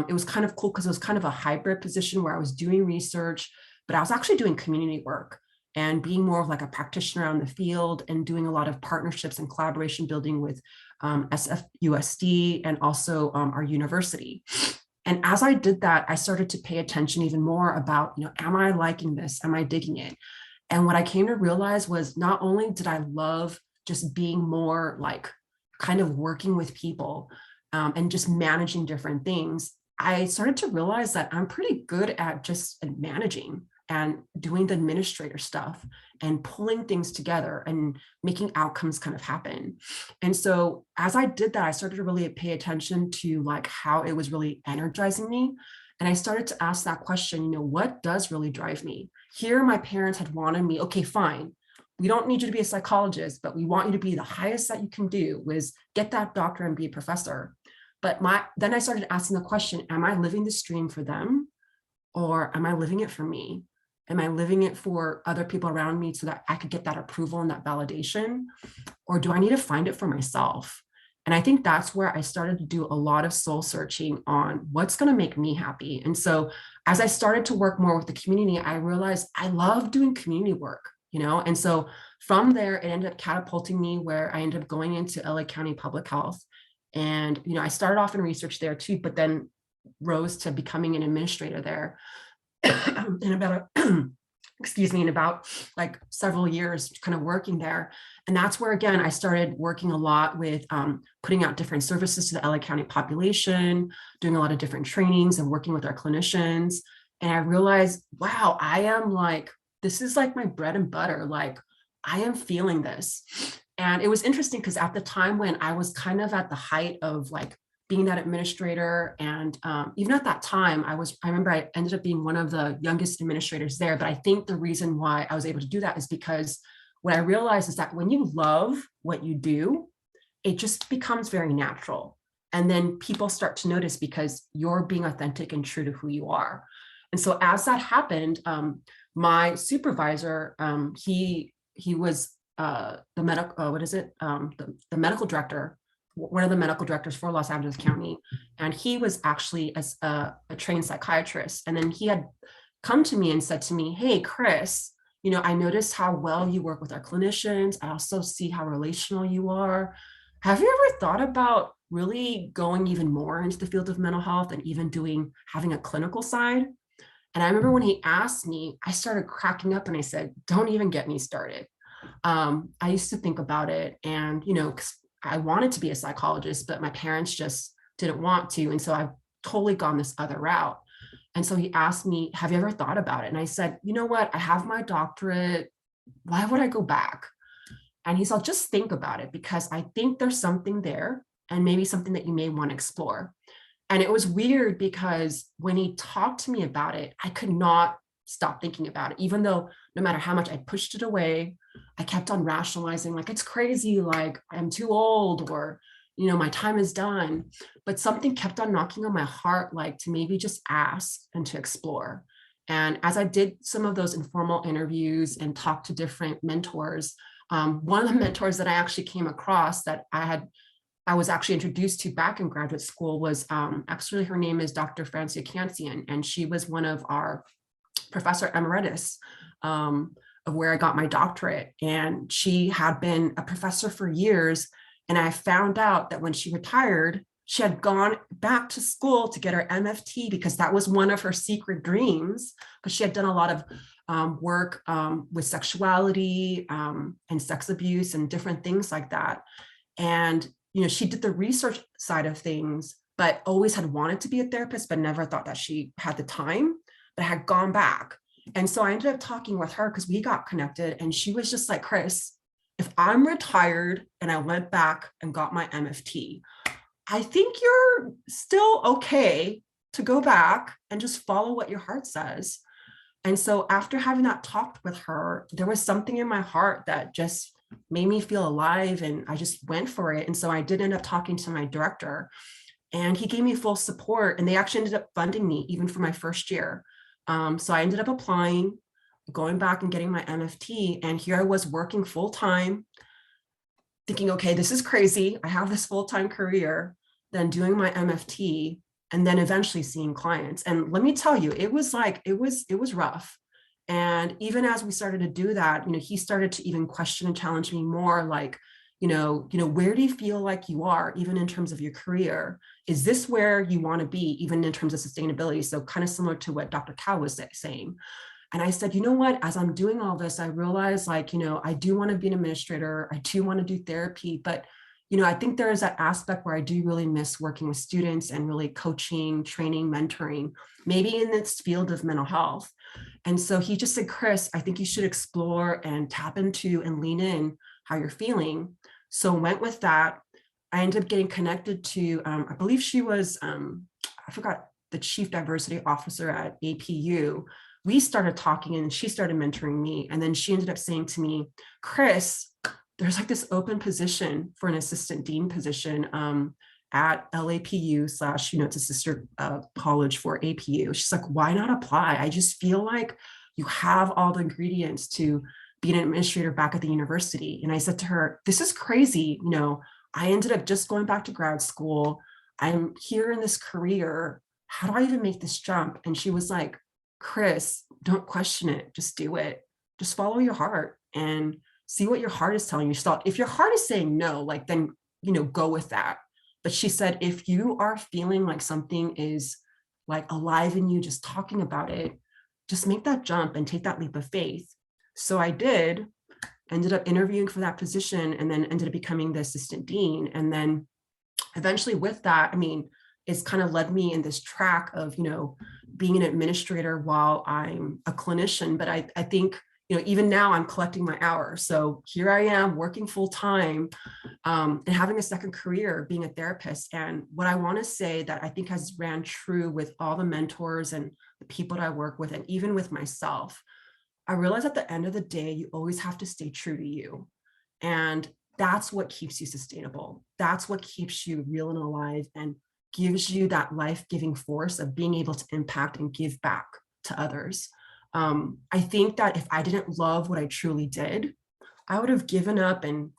it was kind of cool because it was kind of a hybrid position where I was doing research, but I was actually doing community work and being more of like a practitioner on the field and doing a lot of partnerships and collaboration building with SFUSD and also our university. And as I did that, I started to pay attention even more about, am I liking this? Am I digging it? And what I came to realize was not only did I love just being more like kind of working with people and just managing different things, I started to realize that I'm pretty good at just managing and doing the administrator stuff and pulling things together and making outcomes kind of happen. And so as I did that, I started to really pay attention to like how it was really energizing me. And I started to ask that question, what does really drive me? Here, my parents had wanted me, okay, fine. We don't need you to be a psychologist, but we want you to be the highest that you can do, was get that doctorate and be a professor. But then I started asking the question, am I living this dream for them? Or am I living it for me? Am I living it for other people around me so that I could get that approval and that validation? Or do I need to find it for myself? And I think that's where I started to do a lot of soul searching on what's going to make me happy. And so as I started to work more with the community, I realized I love doing community work, And so from there, it ended up catapulting me where I ended up going into LA County Public Health. And, I started off in research there too, but then rose to becoming an administrator there. in about like several years kind of working there. And that's where, again, I started working a lot with putting out different services to the LA County population, doing a lot of different trainings and working with our clinicians. And I realized, wow, this is like my bread and butter. Like, I am feeling this. And it was interesting because at the time when I was kind of at the height of like being that administrator. And even at that time, I remember I ended up being one of the youngest administrators there. But I think the reason why I was able to do that is because what I realized is that when you love what you do, it just becomes very natural. And then people start to notice because you're being authentic and true to who you are. And so as that happened, my supervisor, he was the medical director, one of the medical directors for Los Angeles County. And he was actually a trained psychiatrist. And then he had come to me and said to me, hey, Chris, I noticed how well you work with our clinicians. I also see how relational you are. Have you ever thought about really going even more into the field of mental health and even having a clinical side? And I remember when he asked me, I started cracking up and I said, don't even get me started. I used to think about it and, I wanted to be a psychologist, but my parents just didn't want to. And so I've totally gone this other route. And so he asked me, have you ever thought about it? And I said, you know what? I have my doctorate. Why would I go back? And he said, just think about it, because I think there's something there and maybe something that you may want to explore. And it was weird because when he talked to me about it, I could not stop thinking about it, even though no matter how much I pushed it away, I kept on rationalizing, like, it's crazy, like I'm too old, or, my time is done. But something kept on knocking on my heart, like to maybe just ask and to explore. And as I did some of those informal interviews and talked to different mentors, one of the mentors that I actually came across that I was actually introduced to back in graduate school was actually, her name is Dr. Francia Cancian, and she was one of our professor emeritus of where I got my doctorate. And she had been a professor for years. And I found out that when she retired, she had gone back to school to get her MFT because that was one of her secret dreams, because she had done a lot of work with sexuality and sex abuse and different things like that. And she did the research side of things, but always had wanted to be a therapist, but never thought that she had the time, but had gone back. And so I ended up talking with her because we got connected, and she was just like, Chris, if I'm retired and I went back and got my MFT, I think you're still okay to go back and just follow what your heart says. And so after having that talk with her, there was something in my heart that just made me feel alive, and I just went for it. And so I did end up talking to my director, and he gave me full support, and they actually ended up funding me even for my first year. So I ended up applying, going back and getting my MFT, and here I was working full time, thinking, okay, this is crazy. I have this full-time career, then doing my MFT, and then eventually seeing clients. And let me tell you, it was rough. And even as we started to do that, he started to even question and challenge me more, like, where do you feel like you are, even in terms of your career? Is this where you want to be, even in terms of sustainability? So kind of similar to what Dr. Cow was saying. And I said, you know what, as I'm doing all this, I realized, like, I do want to be an administrator. I do want to do therapy, but I think there is that aspect where I do really miss working with students and really coaching, training, mentoring, maybe in this field of mental health. And so he just said, Chris, I think you should explore and tap into and lean in how you're feeling. So went with that. I ended up getting connected to, I believe she was, I forgot, the chief diversity officer at APU. We started talking and she started mentoring me. And then she ended up saying to me, Chris, there's like this open position for an assistant dean position at LAPU / it's a sister college for APU. She's like, why not apply? I just feel like you have all the ingredients to be an administrator back at the university. And I said to her, this is crazy. I ended up just going back to grad school. I'm here in this career. How do I even make this jump? And she was like, Chris, don't question it. Just do it. Just follow your heart and see what your heart is telling you. So if your heart is saying no, like, then, go with that. But she said, if you are feeling like something is like alive in you, just talking about it, just make that jump and take that leap of faith. So I did, ended up interviewing for that position, and then ended up becoming the assistant dean. And then eventually with that, it's kind of led me in this track of, being an administrator while I'm a clinician. But I think, even now I'm collecting my hours. So here I am working full time and having a second career being a therapist. And what I want to say that I think has ran true with all the mentors and the people that I work with, and even with myself, I realize at the end of the day, you always have to stay true to you. And that's what keeps you sustainable. That's what keeps you real and alive and gives you that life-giving force of being able to impact and give back to others. I think that if I didn't love what I truly did, I would have given up and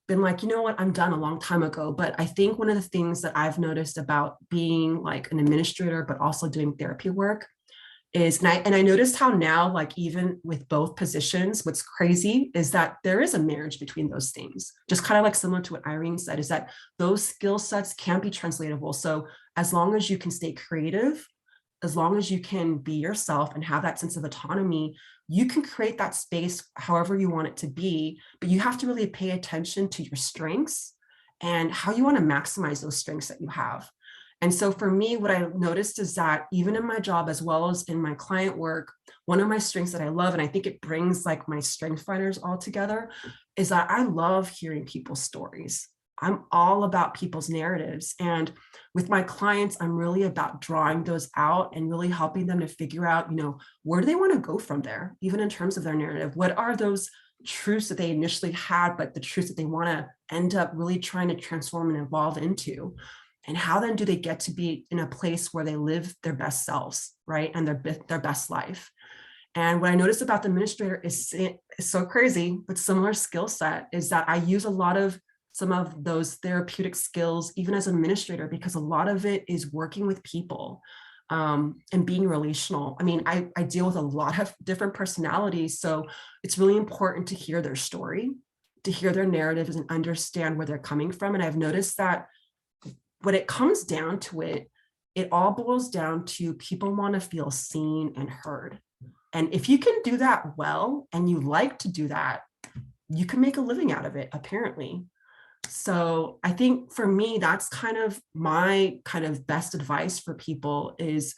been like, you know what, I'm done a long time ago. But I think one of the things that I've noticed about being like an administrator, but also doing therapy work is, and I noticed how now, like even with both positions, what's crazy is that there is a marriage between those things. Just kind of like similar to what Irene said, is that those skill sets can be translatable. So as long as you can stay creative, as long as you can be yourself and have that sense of autonomy, you can create that space however you want it to be, but you have to really pay attention to your strengths and how you want to maximize those strengths that you have. And so for me, what I noticed is that even in my job, as well as in my client work, one of my strengths that I love, and I think it brings like my strength finders all together, is that I love hearing people's stories. I'm all about people's narratives. And with my clients, I'm really about drawing those out and really helping them to figure out, where do they want to go from there, even in terms of their narrative? What are those truths that they initially had, but the truths that they want to end up really trying to transform and evolve into? And how then do they get to be in a place where they live their best selves, right? And their best life. And what I noticed about the administrator is so crazy, but similar skill set, is that I use a lot of some of those therapeutic skills, even as an administrator, because a lot of it is working with people and being relational. I deal with a lot of different personalities. So it's really important to hear their story, to hear their narratives and understand where they're coming from. And I've noticed that when it comes down to it, it all boils down to people want to feel seen and heard. And if you can do that well, and you like to do that, you can make a living out of it, apparently. So I think for me, that's kind of my kind of best advice for people is,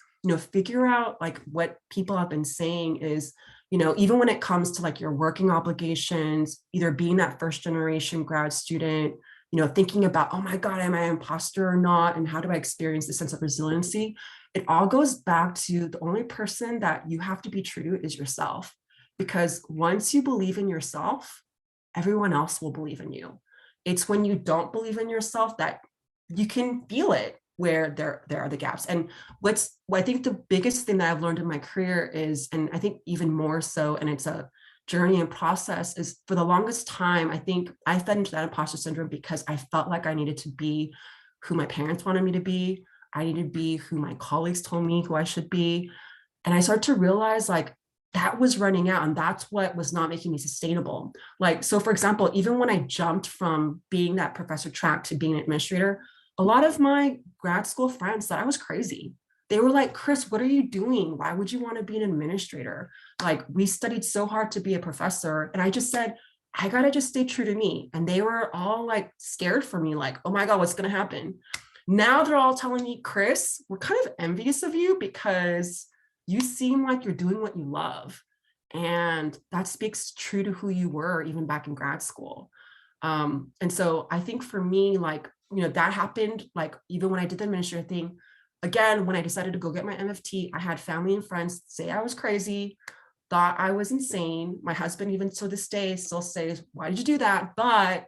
figure out like what people have been saying is, even when it comes to like your working obligations, either being that first generation grad student, thinking about, oh my God, am I an imposter or not? And how do I experience this sense of resiliency? It all goes back to the only person that you have to be true to is yourself. Because once you believe in yourself, everyone else will believe in you. It's when you don't believe in yourself that you can feel it where there are the gaps. And I think the biggest thing that I've learned in my career is, and I think even more so, and it's a journey and process, is for the longest time, I think I fed into that imposter syndrome because I felt like I needed to be who my parents wanted me to be. I needed to be who my colleagues told me who I should be. And I started to realize like that was running out, and that's what was not making me sustainable. Like, so for example, even when I jumped from being that professor track to being an administrator, a lot of my grad school friends thought I was crazy. They were like, Chris, what are you doing? Why would you want to be an administrator? Like, we studied so hard to be a professor. And I just said, I gotta just stay true to me. And they were all like scared for me, like, oh my God, what's gonna happen? Now they're all telling me, Chris, we're kind of envious of you because you seem like you're doing what you love. And that speaks true to who you were even back in grad school. And so I think for me, like, that happened, like, even when I did the administrator thing, again, when I decided to go get my MFT, I had family and friends say I was crazy, thought I was insane. My husband, even to this day, still says, why did you do that? But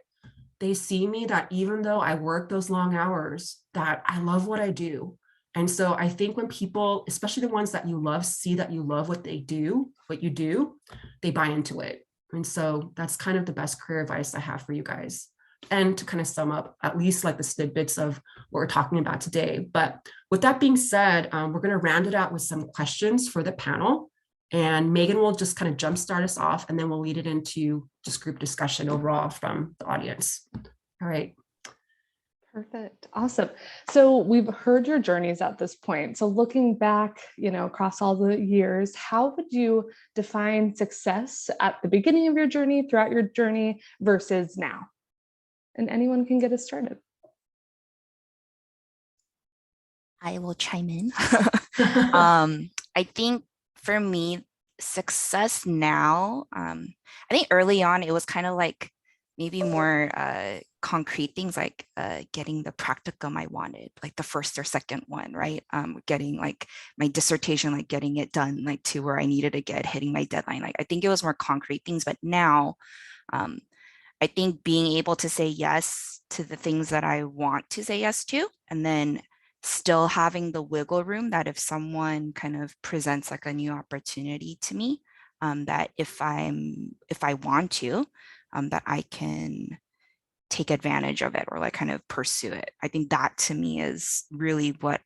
they see me that even though I work those long hours, that I love what I do. And so I think when people, especially the ones that you love, see that you love what they do, what you do, they buy into it. And so that's kind of the best career advice I have for you guys. And to kind of sum up at least like the snippets of what we're talking about today. But with that being said, we're going to round it out with some questions for the panel. And Megan will just kind of jumpstart us off, and then we'll lead it into just group discussion overall from the audience. All right. Perfect. Awesome. So we've heard your journeys at this point. So looking back, across all the years, how would you define success at the beginning of your journey, throughout your journey versus now? And anyone can get us started. I will chime in. I think for me, success now, I think early on, it was kind of like maybe more concrete things like getting the practicum I wanted, like the first or second one, right? Getting like my dissertation, like getting it done, like to where I needed to get, hitting my deadline. Like I think it was more concrete things, but now I think being able to say yes to the things that I want to say yes to, and then still having the wiggle room that if someone kind of presents like a new opportunity to me, that if I want to, that I can take advantage of it or like kind of pursue it. I think that to me is really what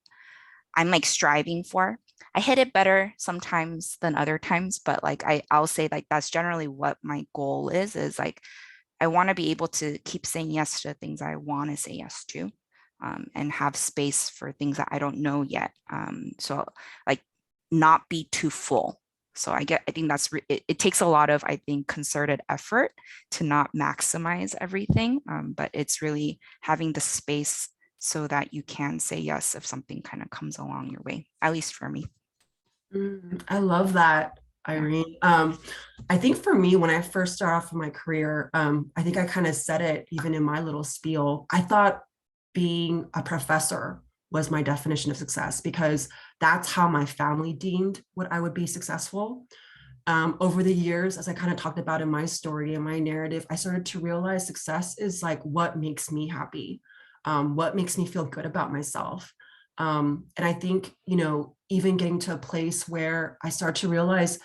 I'm like striving for. I hit it better sometimes than other times, but like I'll say like that's generally what my goal is like I want to be able to keep saying yes to things I want to say yes to, and have space for things that I don't know yet. So like not be too full. So I think that's, it takes a lot of, I think, concerted effort to not maximize everything, but it's really having the space so that you can say yes if something kind of comes along your way, at least for me. I love that, Irene. I think for me, when I first started off in my career, I think I kind of said it even in my little spiel. I thought being a professor was my definition of success because that's how my family deemed what I would be successful. Over the years, as I kind of talked about in my story and my narrative, I started to realize success is like what makes me happy, what makes me feel good about myself. And I think, even getting to a place where I start to realize,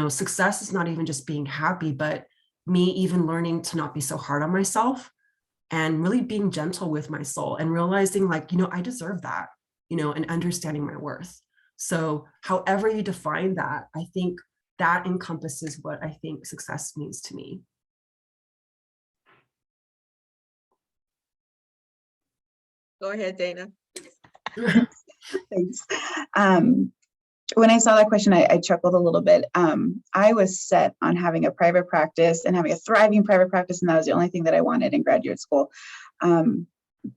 success is not even just being happy, but me even learning to not be so hard on myself and really being gentle with my soul and realizing like, I deserve that, and understanding my worth. So however you define that, I think that encompasses what I think success means to me. Go ahead, Dana. Thanks. when I saw that question, I chuckled a little bit. I was set on having a private practice and having a thriving private practice, and that was the only thing that I wanted in graduate school.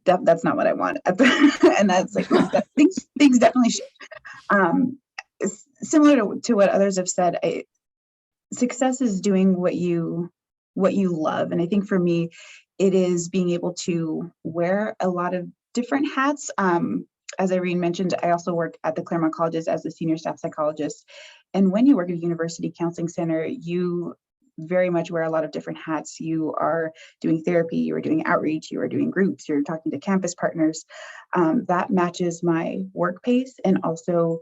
That's not what I want. And that's like, things definitely shift. Similar to what others have said, success is doing what you love. And I think for me, it is being able to wear a lot of different hats. As Irene mentioned, I also work at the Claremont Colleges as a senior staff psychologist. And when you work at a university counseling center, you very much wear a lot of different hats. You are doing therapy, you are doing outreach, you are doing groups, you're talking to campus partners. That matches my work pace and also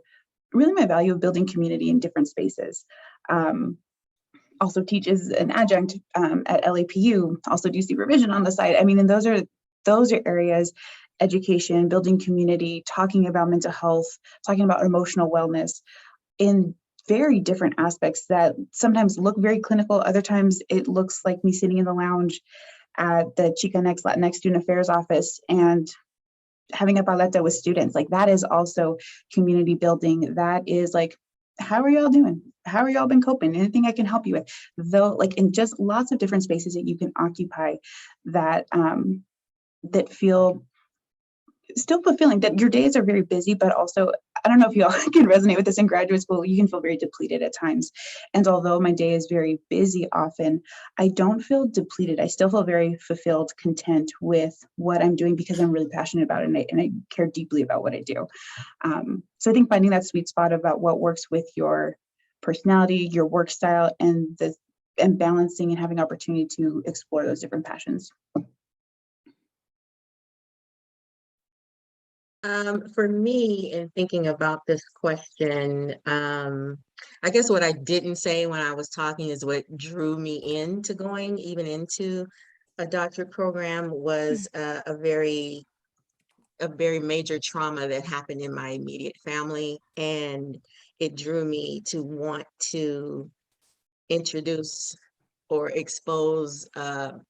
really my value of building community in different spaces. Also teach as an adjunct at LAPU, also do supervision on the side. I mean, and those are areas, education, building community, talking about mental health, talking about emotional wellness in very different aspects that sometimes look very clinical. Other times it looks like me sitting in the lounge at the Chicanx Latinx Student Affairs office and having a paleta with students. Like, that is also community building. That is like, how are y'all doing? How are y'all been coping? Anything I can help you with? Though, like, in just lots of different spaces that you can occupy that that feel still fulfilling, that your days are very busy, but also, I don't know if you all can resonate with this in graduate school, you can feel very depleted at times. And although my day is very busy often, I don't feel depleted. I still feel very fulfilled, content with what I'm doing because I'm really passionate about it and I care deeply about what I do. So I think finding that sweet spot about what works with your personality, your work style, and balancing and having opportunity to explore those different passions. For me, in thinking about this question, I guess what I didn't say when I was talking is what drew me into going even into a doctorate program was a very major trauma that happened in my immediate family, and it drew me to want to introduce or expose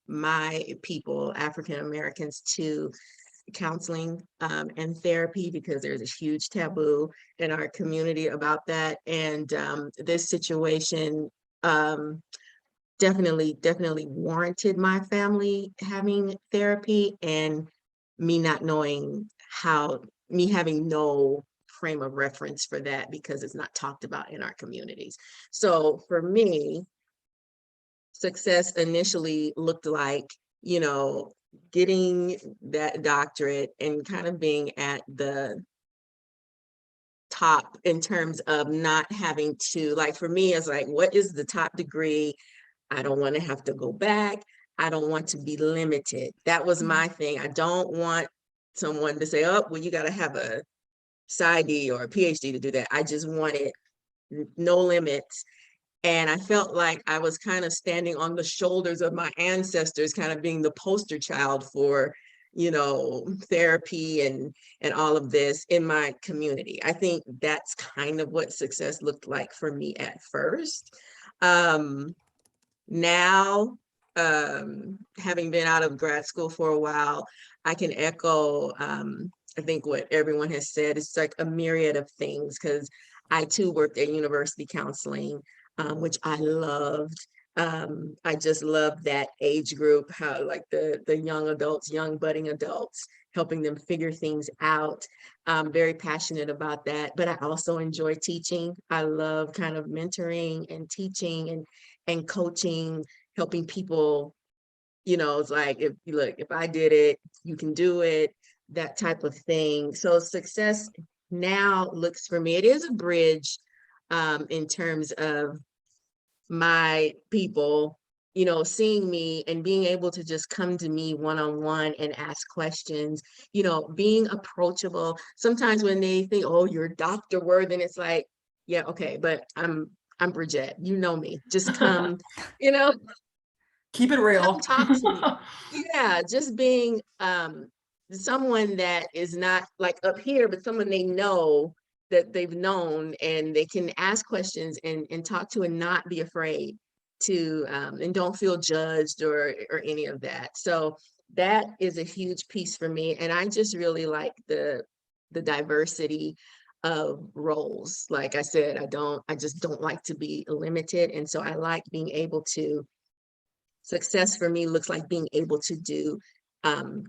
my people, African Americans, to counseling and therapy, because there's a huge taboo in our community about that. And this situation definitely warranted my family having therapy, and me not knowing me having no frame of reference for that because it's not talked about in our communities. So for me, success initially looked like, getting that doctorate and kind of being at the top in terms of not having to, like, for me, it's like, what is the top degree? I don't want to have to go back. I don't want to be limited. That was my thing. I don't want someone to say, oh, well, you got to have a PsyD or a PhD to do that. I just wanted no limits. And I felt like I was kind of standing on the shoulders of my ancestors, kind of being the poster child for, therapy and all of this in my community. I think that's kind of what success looked like for me at first. Now, having been out of grad school for a while, I can echo, I think what everyone has said. It's like a myriad of things, because I too worked at university counseling, which I loved. I just love that age group, how like the young adults, young budding adults, helping them figure things out. I'm very passionate about that, but I also enjoy teaching. I love kind of mentoring and teaching and coaching, helping people, it's like, if I did it, you can do it, that type of thing. So success now looks, for me, it is a bridge in terms of my people, seeing me and being able to just come to me one-on-one and ask questions, being approachable. Sometimes when they think, oh, you're Dr. Worthen, it's like, yeah, okay, but I'm Bridget, me, just come, Keep it real. come talk to me. Yeah, just being someone that is not like up here, but someone they know, that they've known, and they can ask questions and talk to, and not be afraid to, and don't feel judged or any of that. So that is a huge piece for me. And I just really like the diversity of roles. Like I said, I just don't like to be limited. And so I like being able to, success for me looks like being able to do um,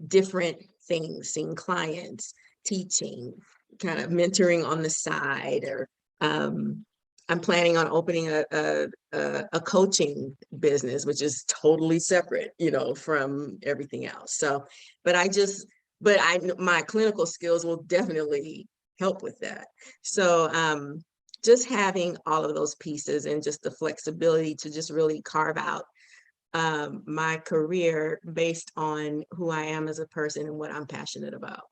different things, seeing clients, teaching, kind of mentoring on the side, or I'm planning on opening a coaching business, which is totally separate, you know, from everything else. So, but my clinical skills will definitely help with that. So, just having all of those pieces and just the flexibility to just really carve out my career based on who I am as a person and what I'm passionate about.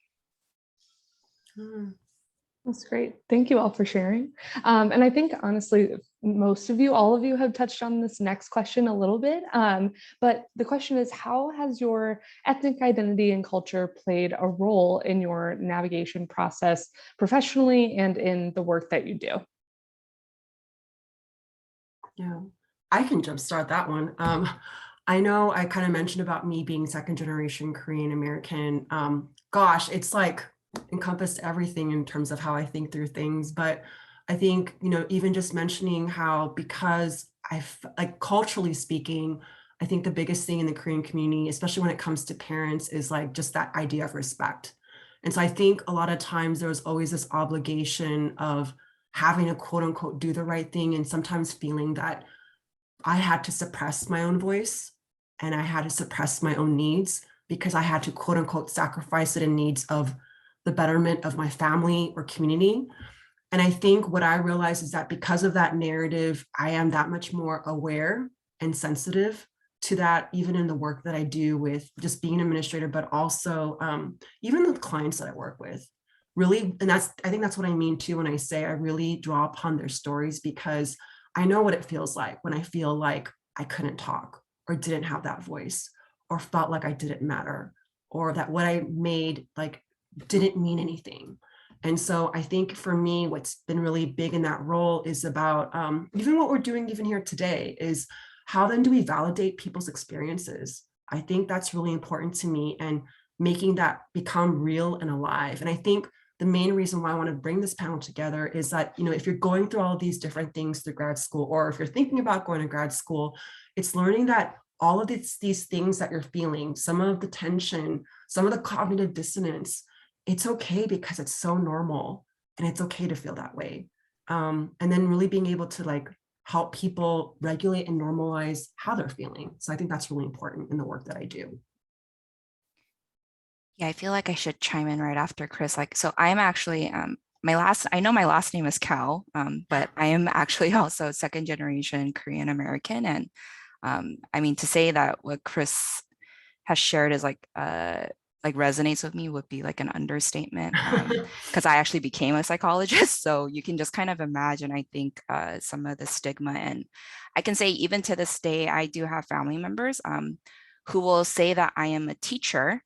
That's great. Thank you all for sharing. And I think honestly, most of you, all of you have touched on this next question a little bit. But the question is, how has your ethnic identity and culture played a role in your navigation process professionally and in the work that you do? Yeah, I can jumpstart that one. I know I kind of mentioned about me being second generation Korean American. Gosh, it's like encompassed everything in terms of how I think through things. But I think, you know, even just mentioning how, because like culturally speaking, I think the biggest thing in the Korean community, especially when it comes to parents, is like just that idea of respect. And so I think a lot of times there was always this obligation of having to quote unquote do the right thing, and sometimes feeling that I had to suppress my own voice and I had to suppress my own needs because I had to quote unquote sacrifice it in needs of the betterment of my family or community. And I think what I realized is that because of that narrative, I am that much more aware and sensitive to that, even in the work that I do with just being an administrator, but also even the clients that I work with. Really, and I think that's what I mean too when I say I really draw upon their stories, because I know what it feels like when I feel like I couldn't talk or didn't have that voice or felt like I didn't matter or that what I made like didn't mean anything. And so I think for me, what's been really big in that role is about even what we're doing even here today is how then do we validate people's experiences? I think that's really important to me, and making that become real and alive. And I think the main reason why I want to bring this panel together is that, you know, if you're going through all these different things through grad school, or if you're thinking about going to grad school, it's learning that all of these things that you're feeling, some of the tension, some of the cognitive dissonance, it's okay because it's so normal and it's okay to feel that way. And then really being able to like help people regulate and normalize how they're feeling. So I think that's really important in the work that I do. Yeah, I feel like I should chime in right after Chris. Like, so I'm actually I know my last name is Cal, but I am actually also second generation Korean American. And I mean, to say that what Chris has shared is like resonates with me would be like an understatement, because I actually became a psychologist. So you can just kind of imagine, I think, some of the stigma. And I can say even to this day, I do have family members who will say that I am a teacher.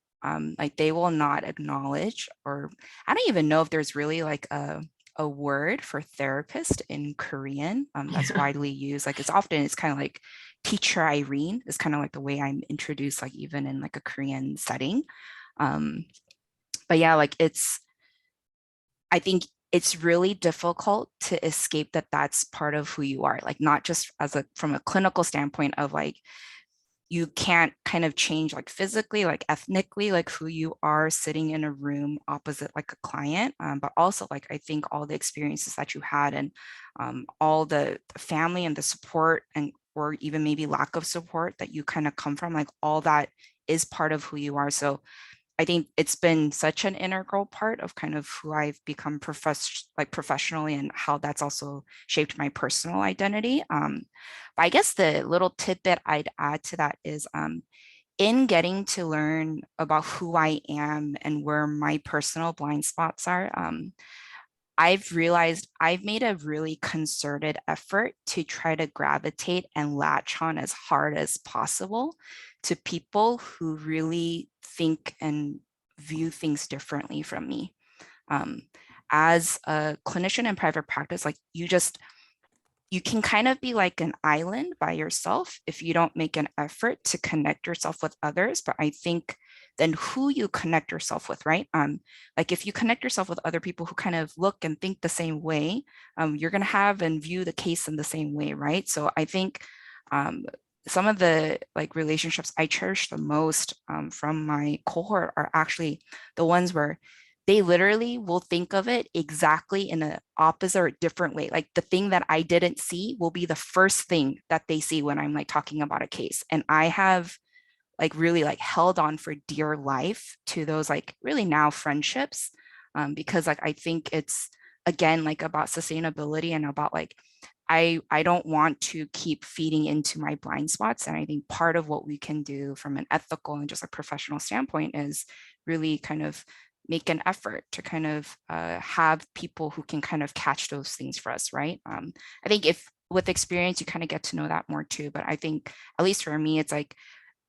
Like they will not acknowledge, or I don't even know if there's really like a word for therapist in Korean that's widely used. Like it's kind of like teacher Irene is kind of like the way I'm introduced, like even in like a Korean setting. But yeah, like I think it's really difficult to escape that that's part of who you are, like not just from a clinical standpoint of like, you can't kind of change like physically, like ethnically, like who you are sitting in a room opposite like a client, but also like I think all the experiences that you had, and all the family and the support, and or even maybe lack of support that you kind of come from, like all that is part of who you are. So I think it's been such an integral part of kind of who I've become professionally, and how that's also shaped my personal identity. But I guess the little tidbit I'd add to that is in getting to learn about who I am and where my personal blind spots are, I've realized I've made a really concerted effort to try to gravitate and latch on as hard as possible to people who really think and view things differently from me. Um, as a clinician in private practice, like you can kind of be like an island by yourself if you don't make an effort to connect yourself with others. But I think then who you connect yourself with, right? Like if you connect yourself with other people who kind of look and think the same way, you're going to have and view the case in the same way, right? So I think some of the like relationships I cherish the most from my cohort are actually the ones where they literally will think of it exactly in an opposite or different way. Like the thing that I didn't see will be the first thing that they see when I'm like talking about a case. And I have like really like held on for dear life to those like really now friendships, because like I think it's again like about sustainability and about like I don't want to keep feeding into my blind spots. And I think part of what we can do from an ethical and just a professional standpoint is really kind of make an effort to kind of have people who can kind of catch those things for us, right? I think if with experience, you kind of get to know that more too. But I think, at least for me, it's like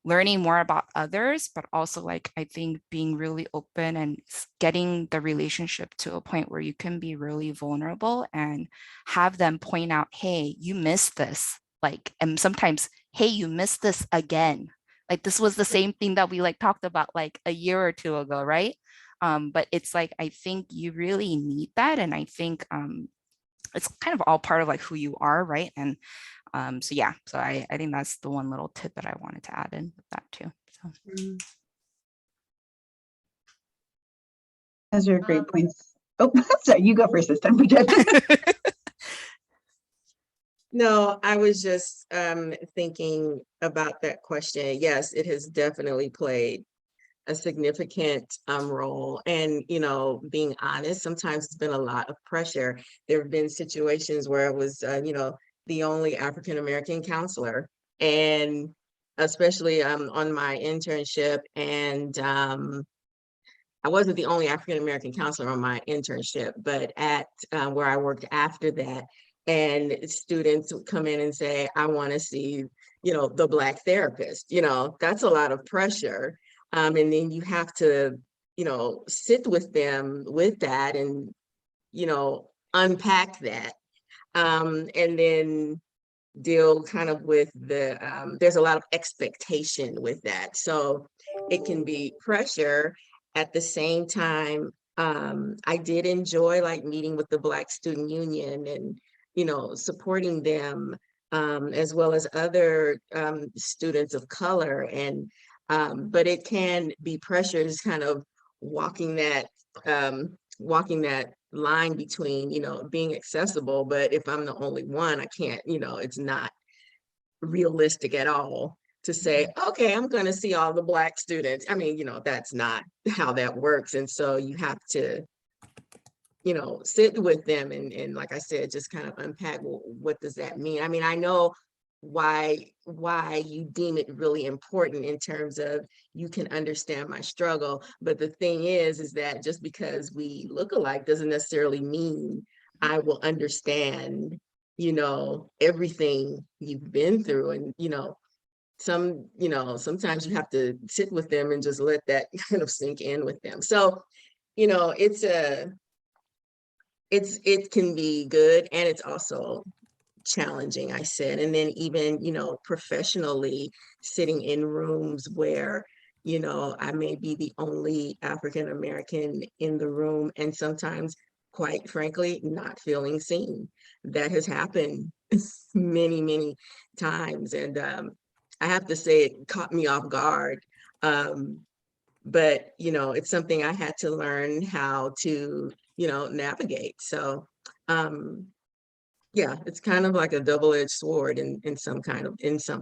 learning more about others, but also like, I think being really open and getting the relationship to a point where you can be really vulnerable and have them point out, hey, you missed this. Like, and sometimes, hey, you missed this again. Like this was the same thing that we like talked about like a year or two ago, right? But it's like, I think you really need that. And I think it's kind of all part of like who you are, right? And so yeah, so I think that's the one little tip that I wanted to add in with that too. So. Those are great points. Oh, sorry, you go first this time, Bridget. No, I was just thinking about that question. Yes, it has definitely played a significant role. And, you know, being honest, sometimes it's been a lot of pressure. There have been situations where it was, you know, the only African-American counselor, and especially on my internship. And I wasn't the only African-American counselor on my internship, but at where I worked after that, and students would come in and say, I want to see, you know, the Black therapist. You know, that's a lot of pressure. And then you have to, you know, sit with them with that and, you know, unpack that. And then deal kind of with the, there's a lot of expectation with that. So it can be pressure. At the same time, I did enjoy like meeting with the Black Student Union and, you know, supporting them, as well as other students of color. And but it can be pressure, just kind of walking that line between, you know, being accessible, but if I'm the only one, I can't, you know, it's not realistic at all to say, okay, I'm going to see all the Black students. I mean, you know, that's not how that works. And so you have to, you know, sit with them and like I said, just kind of unpack, well, what does that mean? I mean, I know why you deem it really important in terms of you can understand my struggle, but the thing is that just because we look alike doesn't necessarily mean I will understand, you know, everything you've been through. And you know, sometimes you have to sit with them and just let that kind of sink in with them. So, you know, it can be good, and it's also challenging, I said. And then even, you know, professionally, sitting in rooms where, you know, I may be the only African American in the room, and sometimes, quite frankly, not feeling seen. That has happened many, many times. And I have to say it caught me off guard. But, you know, it's something I had to learn how to, you know, navigate. So, yeah, it's kind of like a double-edged sword in some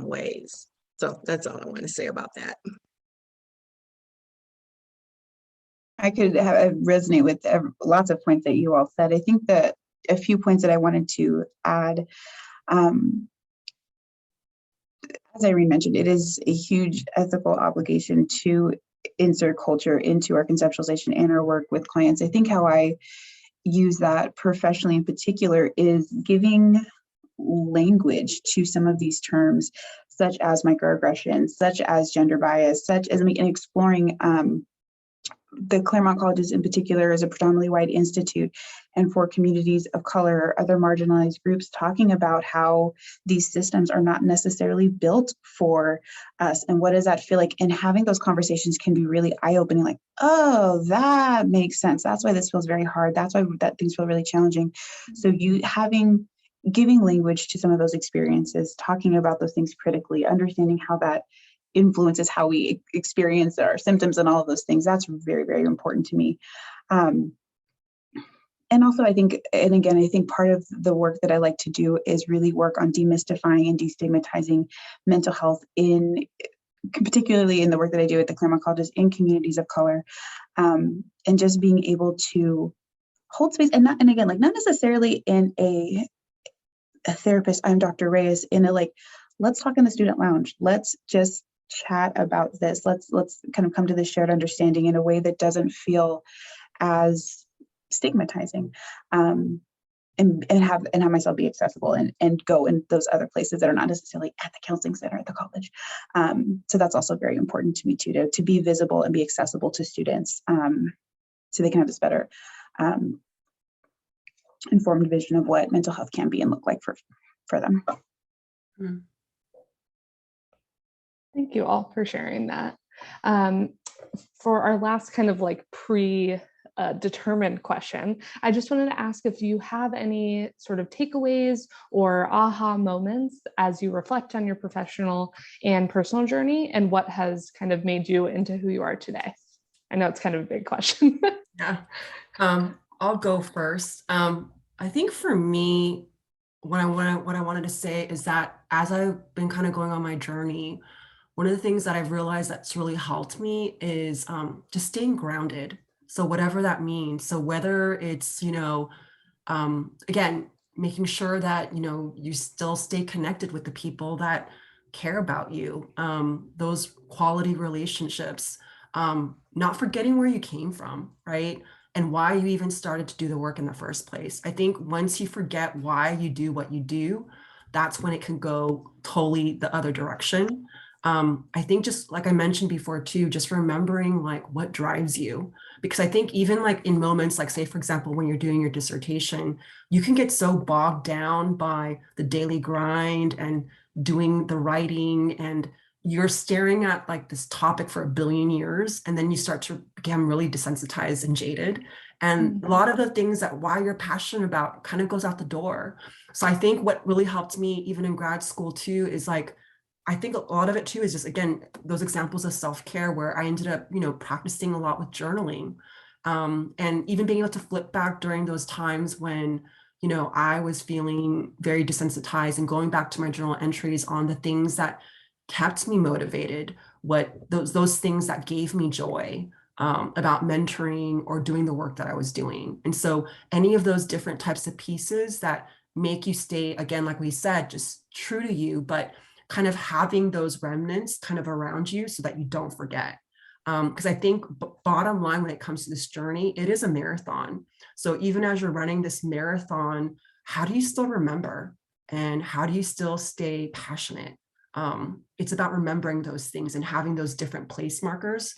ways. So that's all I want to say about that. I could resonate with lots of points that you all said. I think that a few points that I wanted to add, as Irene mentioned, it is a huge ethical obligation to insert culture into our conceptualization and our work with clients. I think how I use that professionally in particular is giving language to some of these terms, such as microaggressions, such as gender bias, such as, and exploring the Claremont Colleges in particular is a predominantly white institute, and for communities of color or other marginalized groups, talking about how these systems are not necessarily built for us and what does that feel like, and having those conversations can be really eye-opening, like, oh, that makes sense, that's why this feels very hard, that's why that things feel really challenging. So you giving language to some of those experiences, talking about those things critically, understanding how that influences how we experience our symptoms and all of those things, that's very, very important to me. And also I think, and again, I think part of the work that I like to do is really work on demystifying and destigmatizing mental health particularly in the work that I do at the Claremont Colleges in communities of color, and just being able to hold space and again, like not necessarily in a therapist, I'm Dr. Reyes, in a like, let's talk in the student lounge. Let's just chat about this. Let's kind of come to this shared understanding in a way that doesn't feel as stigmatizing, and have myself be accessible and go in those other places that are not necessarily at the counseling center at the college. So that's also very important to me too, to be visible and be accessible to students, so they can have this better informed vision of what mental health can be and look like for them. Thank you all for sharing that. For our last kind of like determined question, I just wanted to ask if you have any sort of takeaways or aha moments as you reflect on your professional and personal journey, and what has kind of made you into who you are today. I know it's kind of a big question. Yeah, I'll go first. I think for me, what I wanted to say is that as I've been kind of going on my journey, one of the things that I've realized that's really helped me is just staying grounded. So whatever that means. So whether it's, again, making sure that, you still stay connected with the people that care about you, those quality relationships, not forgetting where you came from, right? And why you even started to do the work in the first place. I think once you forget why you do what you do, that's when it can go totally the other direction. I think just like I mentioned before too, just remembering like what drives you, because I think even like in moments like, say, for example, when you're doing your dissertation, you can get so bogged down by the daily grind and doing the writing, and you're staring at like this topic for a billion years, and then you start to become really desensitized and jaded. And a lot of the things that why you're passionate about kind of goes out the door. So I think what really helped me even in grad school too is like, I think a lot of it too is just, again, those examples of self-care where I ended up, practicing a lot with journaling, and even being able to flip back during those times when, I was feeling very desensitized, and going back to my journal entries on the things that kept me motivated, what those things that gave me joy, about mentoring or doing the work that I was doing. And so any of those different types of pieces that make you stay, again, like we said, just true to you, but kind of having those remnants kind of around you so that you don't forget. Because I think bottom line, when it comes to this journey, it is a marathon. So even as you're running this marathon, how do you still remember? And how do you still stay passionate? It's about remembering those things and having those different place markers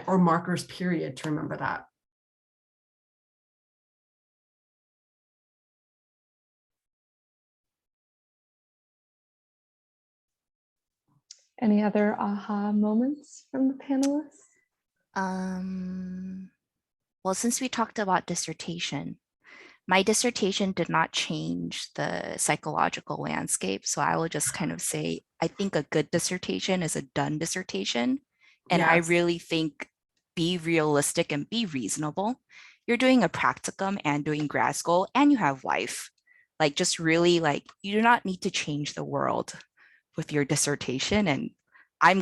or markers, period, to remember that. Any other aha moments from the panelists? Well, since we talked about dissertation, my dissertation did not change the psychological landscape. So I will just kind of say, I think a good dissertation is a done dissertation. And I Yes. really think be realistic and be reasonable. You're doing a practicum and doing grad school and you have life. Like just really like, you do not need to change the world with your dissertation. And I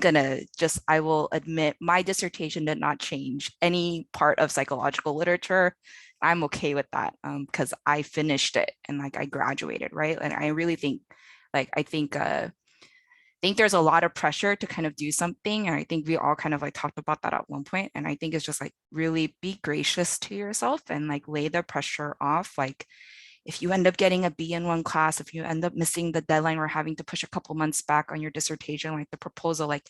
will admit my dissertation did not change any part of psychological literature. I'm okay with that because I finished it and like I graduated, right? And I really think I think there's a lot of pressure to kind of do something. And I think we all kind of like talked about that at one point. And I think it's just like really be gracious to yourself and like lay the pressure off. Like if you end up getting a B in one class, if you end up missing the deadline or having to push a couple months back on your dissertation, like the proposal, like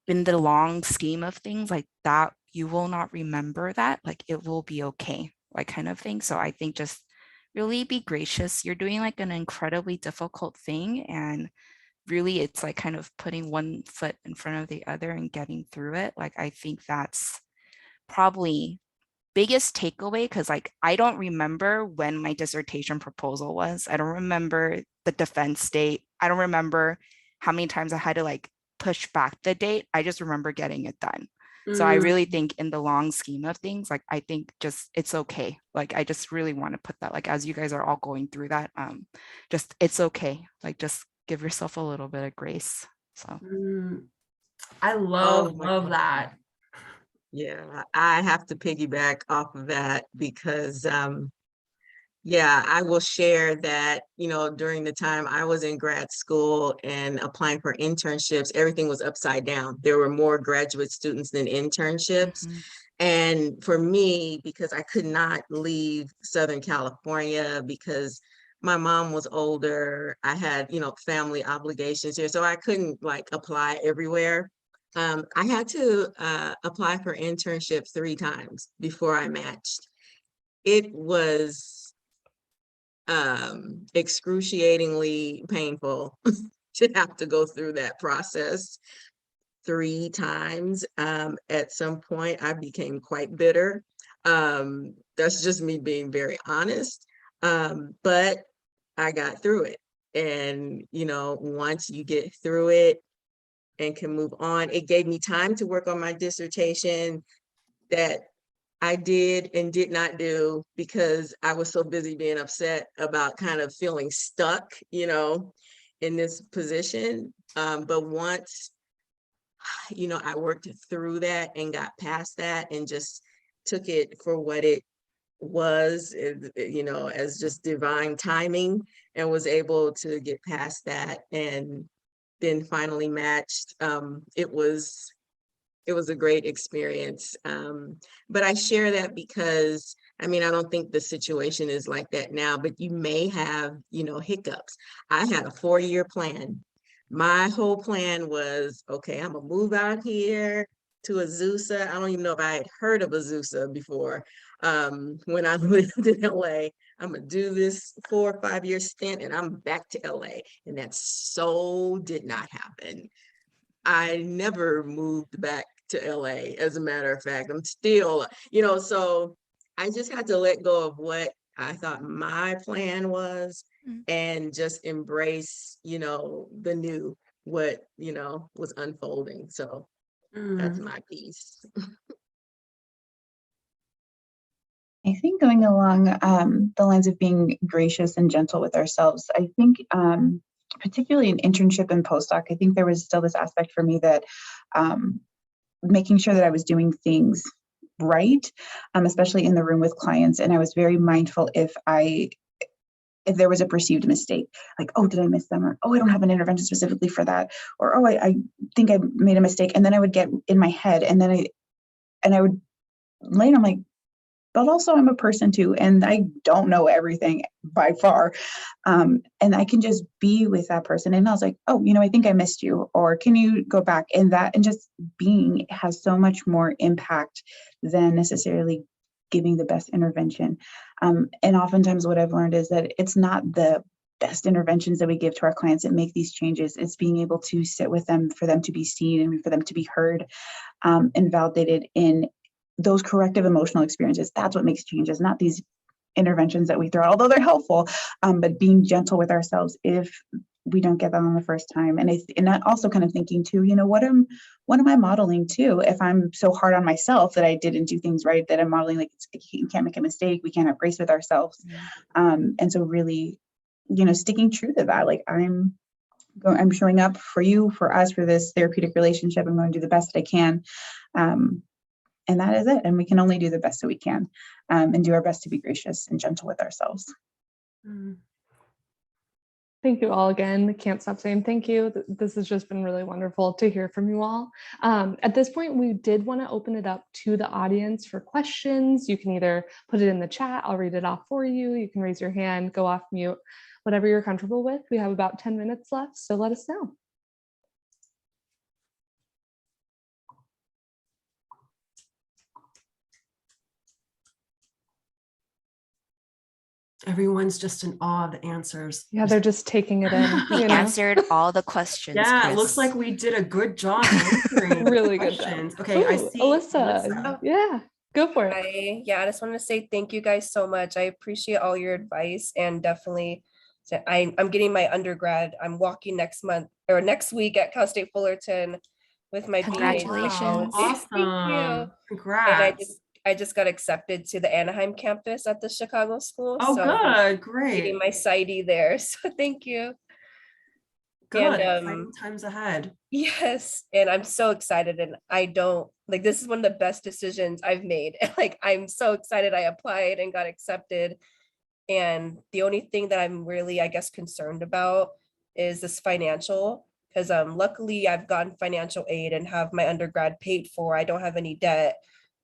in the long scheme of things, like that you will not remember that, like it will be okay, like kind of thing. So I think just really be gracious. You're doing like an incredibly difficult thing, and really it's like kind of putting one foot in front of the other and getting through it. Like I think that's probably biggest takeaway, because like I don't remember when my dissertation proposal was. I don't remember the defense date. I don't remember how many times I had to like push back the date. I just remember getting it done. So I really think in the long scheme of things, like I think just it's okay. Like I just really want to put that, like as you guys are all going through that, just it's okay. Like just give yourself a little bit of grace. So I Oh love my God. that. Yeah, I have to piggyback off of that because yeah, I will share that, during the time I was in grad school and applying for internships, everything was upside down. There were more graduate students than internships. mhm, And for me, because I could not leave Southern California because my mom was older, I had, family obligations here, so I couldn't like apply everywhere. I had to apply for internship 3 times before I matched. It was excruciatingly painful to have to go through that process 3 times. At some point, I became quite bitter. That's just me being very honest. But I got through it. And, once you get through it and can move on, it gave me time to work on my dissertation that I did and did not do because I was so busy being upset about kind of feeling stuck, in this position. But once, I worked through that and got past that and just took it for what it was, as just divine timing, and was able to get past that and then finally matched. It was a great experience. But I share that because, I don't think the situation is like that now, but you may have, hiccups. I had a 4-year plan. My whole plan was, okay, I'm gonna move out here to Azusa. I don't even know if I had heard of Azusa before. When I lived in LA, I'm gonna do this 4 or 5 year stint and I'm back to LA. And that so did not happen. I never moved back to LA, as a matter of fact. I'm still, so I just had to let go of what I thought my plan was mm. and just embrace, the new, what, was unfolding. So that's my piece. I think going along the lines of being gracious and gentle with ourselves, I think particularly in internship and postdoc, I think there was still this aspect for me that making sure that I was doing things right, especially in the room with clients. And I was very mindful if there was a perceived mistake, like, oh, did I miss them? Or, oh, I don't have an intervention specifically for that. Or, oh, I think I made a mistake. And then I would get in my head and then I would later, I'm like, but also I'm a person too, and I don't know everything by far. And I can just be with that person. And I was like, oh, I think I missed you, or can you go back? And just being has so much more impact than necessarily giving the best intervention. And oftentimes what I've learned is that it's not the best interventions that we give to our clients that make these changes. It's being able to sit with them, for them to be seen and for them to be heard, and validated in those corrective emotional experiences. That's what makes changes, not these interventions that we throw out, although they're helpful, but being gentle with ourselves if we don't get that on the first time. And also kind of thinking too, what am I modeling too? If I'm so hard on myself that I didn't do things right, that I'm modeling like you can't make a mistake, we can't have grace with ourselves. And so really, sticking true to that, like I'm showing up for you, for us, for this therapeutic relationship. I'm going to do the best that I can. And that is it. And we can only do the best that we can, and do our best to be gracious and gentle with ourselves. Thank you all again. Can't stop saying thank you. This has just been really wonderful to hear from you all. At this point, we did want to open it up to the audience for questions. You can either put it in the chat, I'll read it off for you. You can raise your hand, go off mute, whatever you're comfortable with. We have about 10 minutes left, so let us know. Everyone's just in awe of the answers. Yeah, they're just taking it in. We you know? answered all the questions. Yeah, it looks Chris. like we did a good job answering Really the good job. questions. Okay, I Ooh, see Alyssa. Alyssa. Yeah, go for it. Yeah, I just want to say thank you guys so much. I appreciate all your advice, and definitely I'm getting my undergrad. I'm walking next month or next week at Cal State Fullerton with my BA. Congratulations. Thank you. Awesome. And Congrats. I just got accepted to the Anaheim campus at the Chicago school. Oh, so good. getting Great. my PsyD there. So thank you. Good. And Exciting times ahead. yes, and I'm so excited, and I don't like, this is one of the best decisions I've made. Like, I'm so excited I applied and got accepted. And the only thing that I'm really, I guess, concerned about is this financial, because luckily I've gotten financial aid and have my undergrad paid for. I don't have any debt.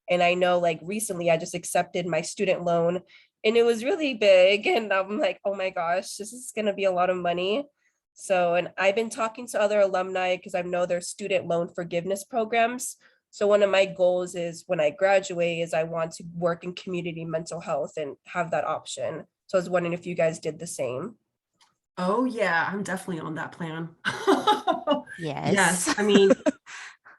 And I know, like, recently I just accepted my student loan and it was really big. And I'm like, oh my gosh, this is going to be a lot of money. So, and I've been talking to other alumni because I know there's student loan forgiveness programs. So one of my goals is when I graduate is I want to work in community mental health and have that option. So I was wondering if you guys did the same. Oh yeah, I'm definitely on that plan. Yes. Yes, I mean,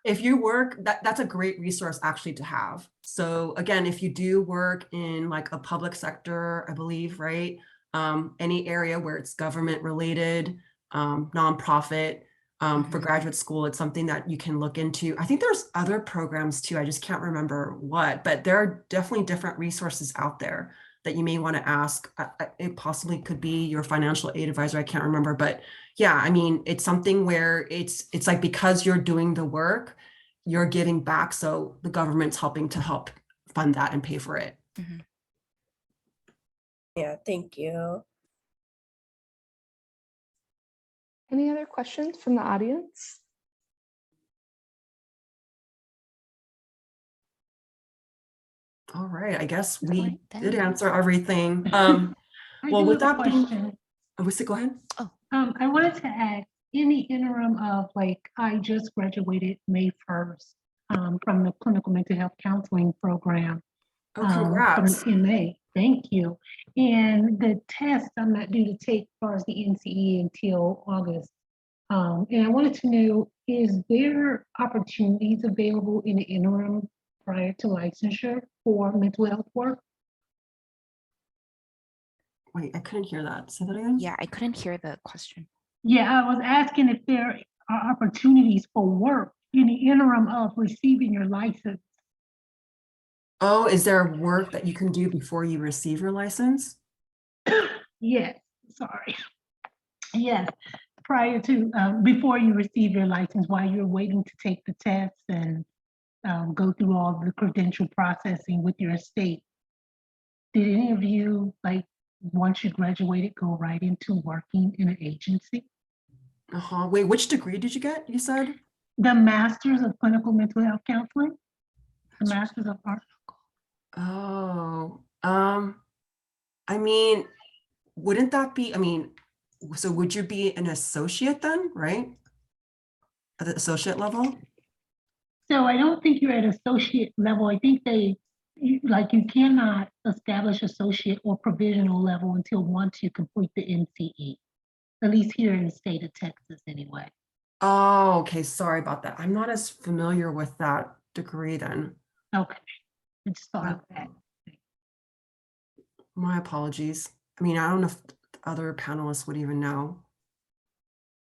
if you work, that's a great resource actually to have. So again, if you do work in like a public sector, I believe, right? Any area where it's government related, nonprofit, for graduate school, it's something that you can look into. I think there's other programs too. I just can't remember what, but there are definitely different resources out there that you may want to ask. It possibly could be your financial aid advisor. I can't remember, but yeah, I mean, it's something where it's like, because you're doing the work, you're giving back. So the government's helping to help fund that and pay for it. Mhm. Yeah, thank you. Any other questions from the audience? All right, I guess All we right, did then. answer everything. I Well, do with have a that being, question. go ahead. I wanted to add, in the interim of, like, I just graduated May 1st from the clinical mental health counseling program Oh, from congrats. the MA. Thank you. And the test I'm not due to take as far as the NCE until August. And I wanted to know, is there opportunities available in the interim prior to licensure for mental health work? Wait, I couldn't hear that. Say that again. Yeah, I couldn't hear the question. Yeah, I was asking if there are opportunities for work in the interim of receiving your license. Oh, is there work that you can do before you receive your license? Yes, sorry. Yes, prior to, before you receive your license, while you're waiting to take the test and go through all the credential processing with your state. Did any of you, like, once you graduated, go right into working in an agency? Wait, which degree did you get? You said? The Masters of Clinical Mental Health Counseling, the Masters of Art. Oh, I mean, wouldn't that be, I mean, so would you be an associate then, right? At the associate level? So I don't think you're at associate level. I think you cannot establish associate or provisional level until once you complete the NCE, at least here in the state of Texas anyway. Oh, okay. Sorry about that. I'm not as familiar with that degree then. Okay, I just thought of that. My apologies. I mean, I don't know if the other panelists would even know.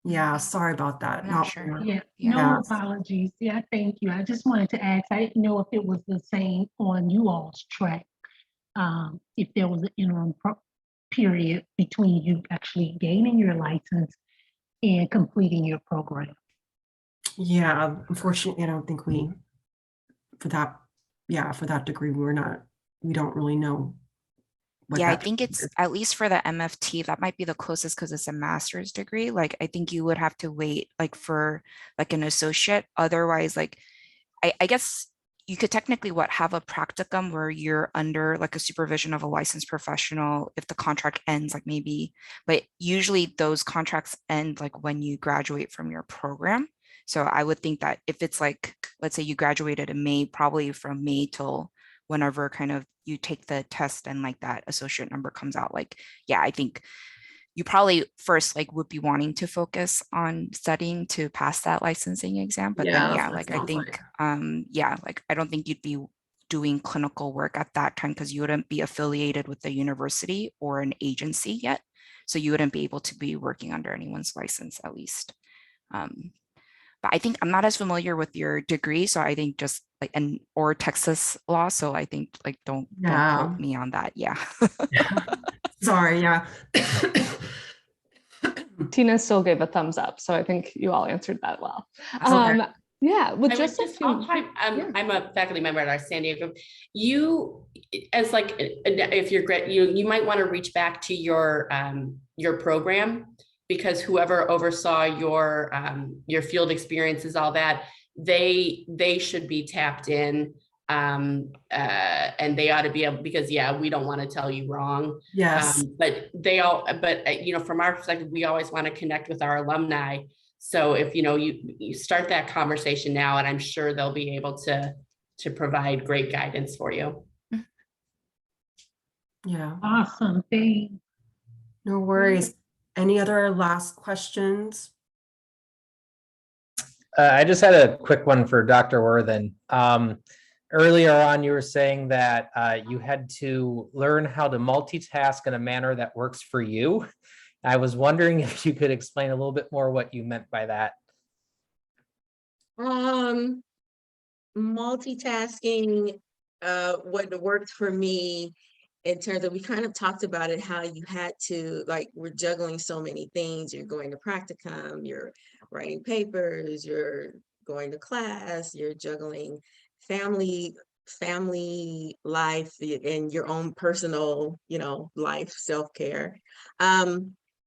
Yeah, sorry about that. I'm not sure. Yeah, Yeah. no Yeah. apologies. Yeah, thank you. I just wanted to ask, I didn't know if it was the same on you all's track. If there was an interim period between you actually gaining your license and completing your program. Yeah, unfortunately, I don't think for that degree, we don't really know. what Yeah, I that think it's is. at least for the MFT, that might be the closest because it's a master's degree. Like, I think you would have to wait like for like an associate. Otherwise, like, I guess you could technically have a practicum where you're under like a supervision of a licensed professional if the contract ends, like maybe, but usually those contracts end like when you graduate from your program. So I would think that if it's like, let's say you graduated in May, probably from May till whenever kind of you take the test and like that associate number comes out, like, yeah, I think you probably first like would be wanting to focus on studying to pass that licensing exam. But Yeah, then, that's yeah, what it like I sounds think, like. yeah, like I don't think you'd be doing clinical work at that time because you wouldn't be affiliated with the university or an agency yet. So you wouldn't be able to be working under anyone's license at least. But I think I'm not as familiar with your degree. So I think just like, and or Texas law. So I think like, don't Yeah. quote me on that. Yeah. Sorry, yeah. Tina still gave a thumbs up, so I think you all answered that well. Okay. Yeah, with I would just a just, I'll few. chime, yeah. I'm a faculty member at our San Diego. You, as like, if you're great, you might want to reach back to your program, because whoever oversaw your field experiences, all that, they should be tapped in. And they ought to be able, because yeah, we don't want to tell you wrong. Yes. But you know, from our perspective, we always want to connect with our alumni. So if you start that conversation now, and I'm sure they'll be able to provide great guidance for you. Yeah. Awesome. Thanks. No worries. Any other last questions? I just had a quick one for Dr. Worthen. Earlier on, you were saying that you had to learn how to multitask in a manner that works for you. I was wondering if you could explain a little bit more what you meant by that. Multitasking, what worked for me in terms of, we kind of talked about it, how you had to, like, we're juggling so many things. You're going to practicum, you're writing papers, you're going to class, you're juggling family life and your own personal, life, self-care.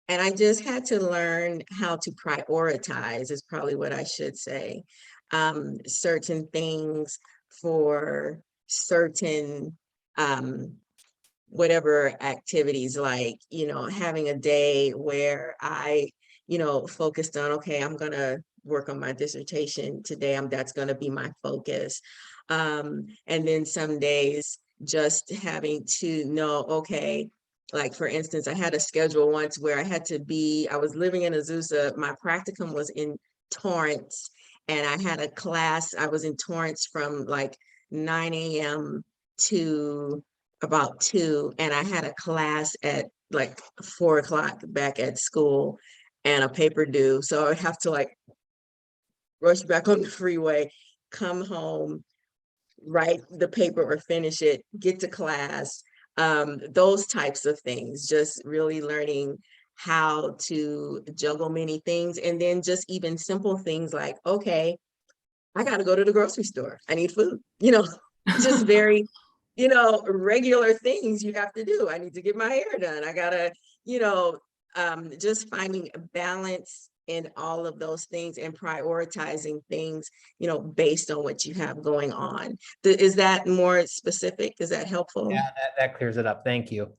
And I just had to learn how to prioritize, is probably what I should say. Certain things for certain whatever activities, like, having a day where I, focused on, okay, I'm gonna work on my dissertation today. That's gonna be my focus. And then some days just having to know, okay, like for instance, I had a schedule once where I was living in Azusa, my practicum was in Torrance, and I had a class, I was in Torrance from like 9 a.m. to about 2, and I had a class at like 4 o'clock back at school and a paper due. So I would have to like rush back on the freeway, come home, write the paper or finish it, get to class, those types of things, just really learning how to juggle many things. And then just even simple things like, okay, I got to go to the grocery store. I need food, just very, regular things you have to do. I need to get my hair done. I gotta, just finding a balance in all of those things and prioritizing things, based on what you have going on. Is that more specific? Is that helpful? Yeah, that clears it up. Thank you.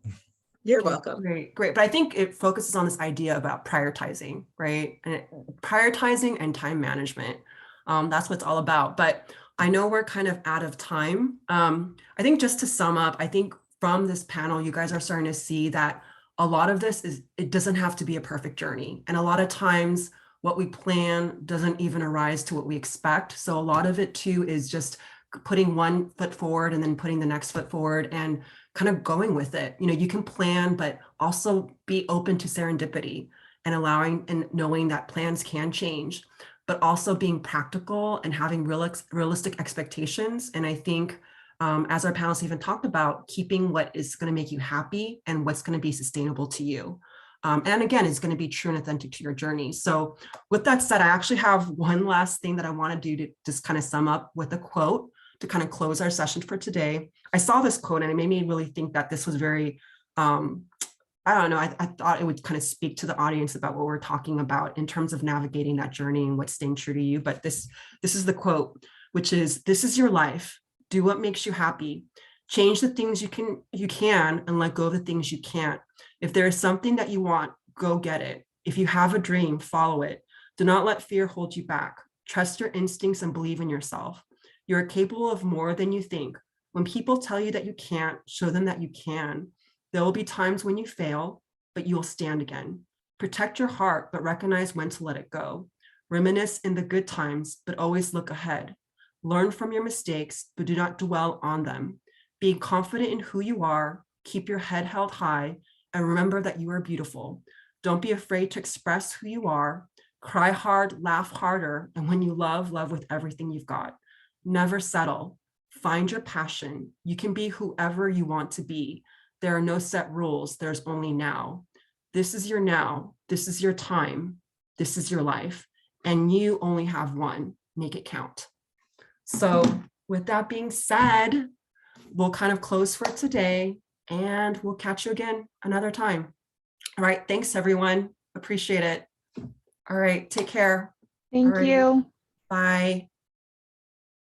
You're welcome. Great. But I think it focuses on this idea about prioritizing, right? And prioritizing and time management. That's what it's all about. But I know we're kind of out of time. I think just to sum up, I think from this panel, you guys are starting to see that a lot of this it doesn't have to be a perfect journey. And a lot of times what we plan doesn't even arise to what we expect. So a lot of it too is just putting one foot forward and then putting the next foot forward and kind of going with it. You can plan, but also be open to serendipity and allowing and knowing that plans can change, but also being practical and having realistic expectations. And I think as our panelists even talked about, keeping what is going to make you happy and what's going to be sustainable to you. And again, it's going to be true and authentic to your journey. So with that said, I actually have one last thing that I want to do to just kind of sum up with a quote to kind of close our session for today. I saw this quote and it made me really think that this was very, I don't know, I thought it would kind of speak to the audience about what we're talking about in terms of navigating that journey and what's staying true to you. But this is the quote, which is, "This is your life. Do what makes you happy. Change the things you can and let go of the things you can't. If there is something that you want, go get it. If you have a dream, follow it. Do not let fear hold you back. Trust your instincts and believe in yourself. You are capable of more than you think. When people tell you that you can't, show them that you can. There will be times when you fail, but you will stand again. Protect your heart, but recognize when to let it go. Reminisce in the good times, but always look ahead. Learn from your mistakes, but do not dwell on them. Be confident in who you are, keep your head held high, and remember that you are beautiful. Don't be afraid to express who you are. Cry hard, laugh harder, and when you love, love with everything you've got. Never settle. Find your passion. You can be whoever you want to be. There are no set rules. There's only now. This is your now. This is your time. This is your life. And you only have one. Make it count. So with that being said, we'll kind of close for today and we'll catch you again another time. All right. Thanks, everyone. Appreciate it. All right. Take care. Thank Alrighty. you. Bye.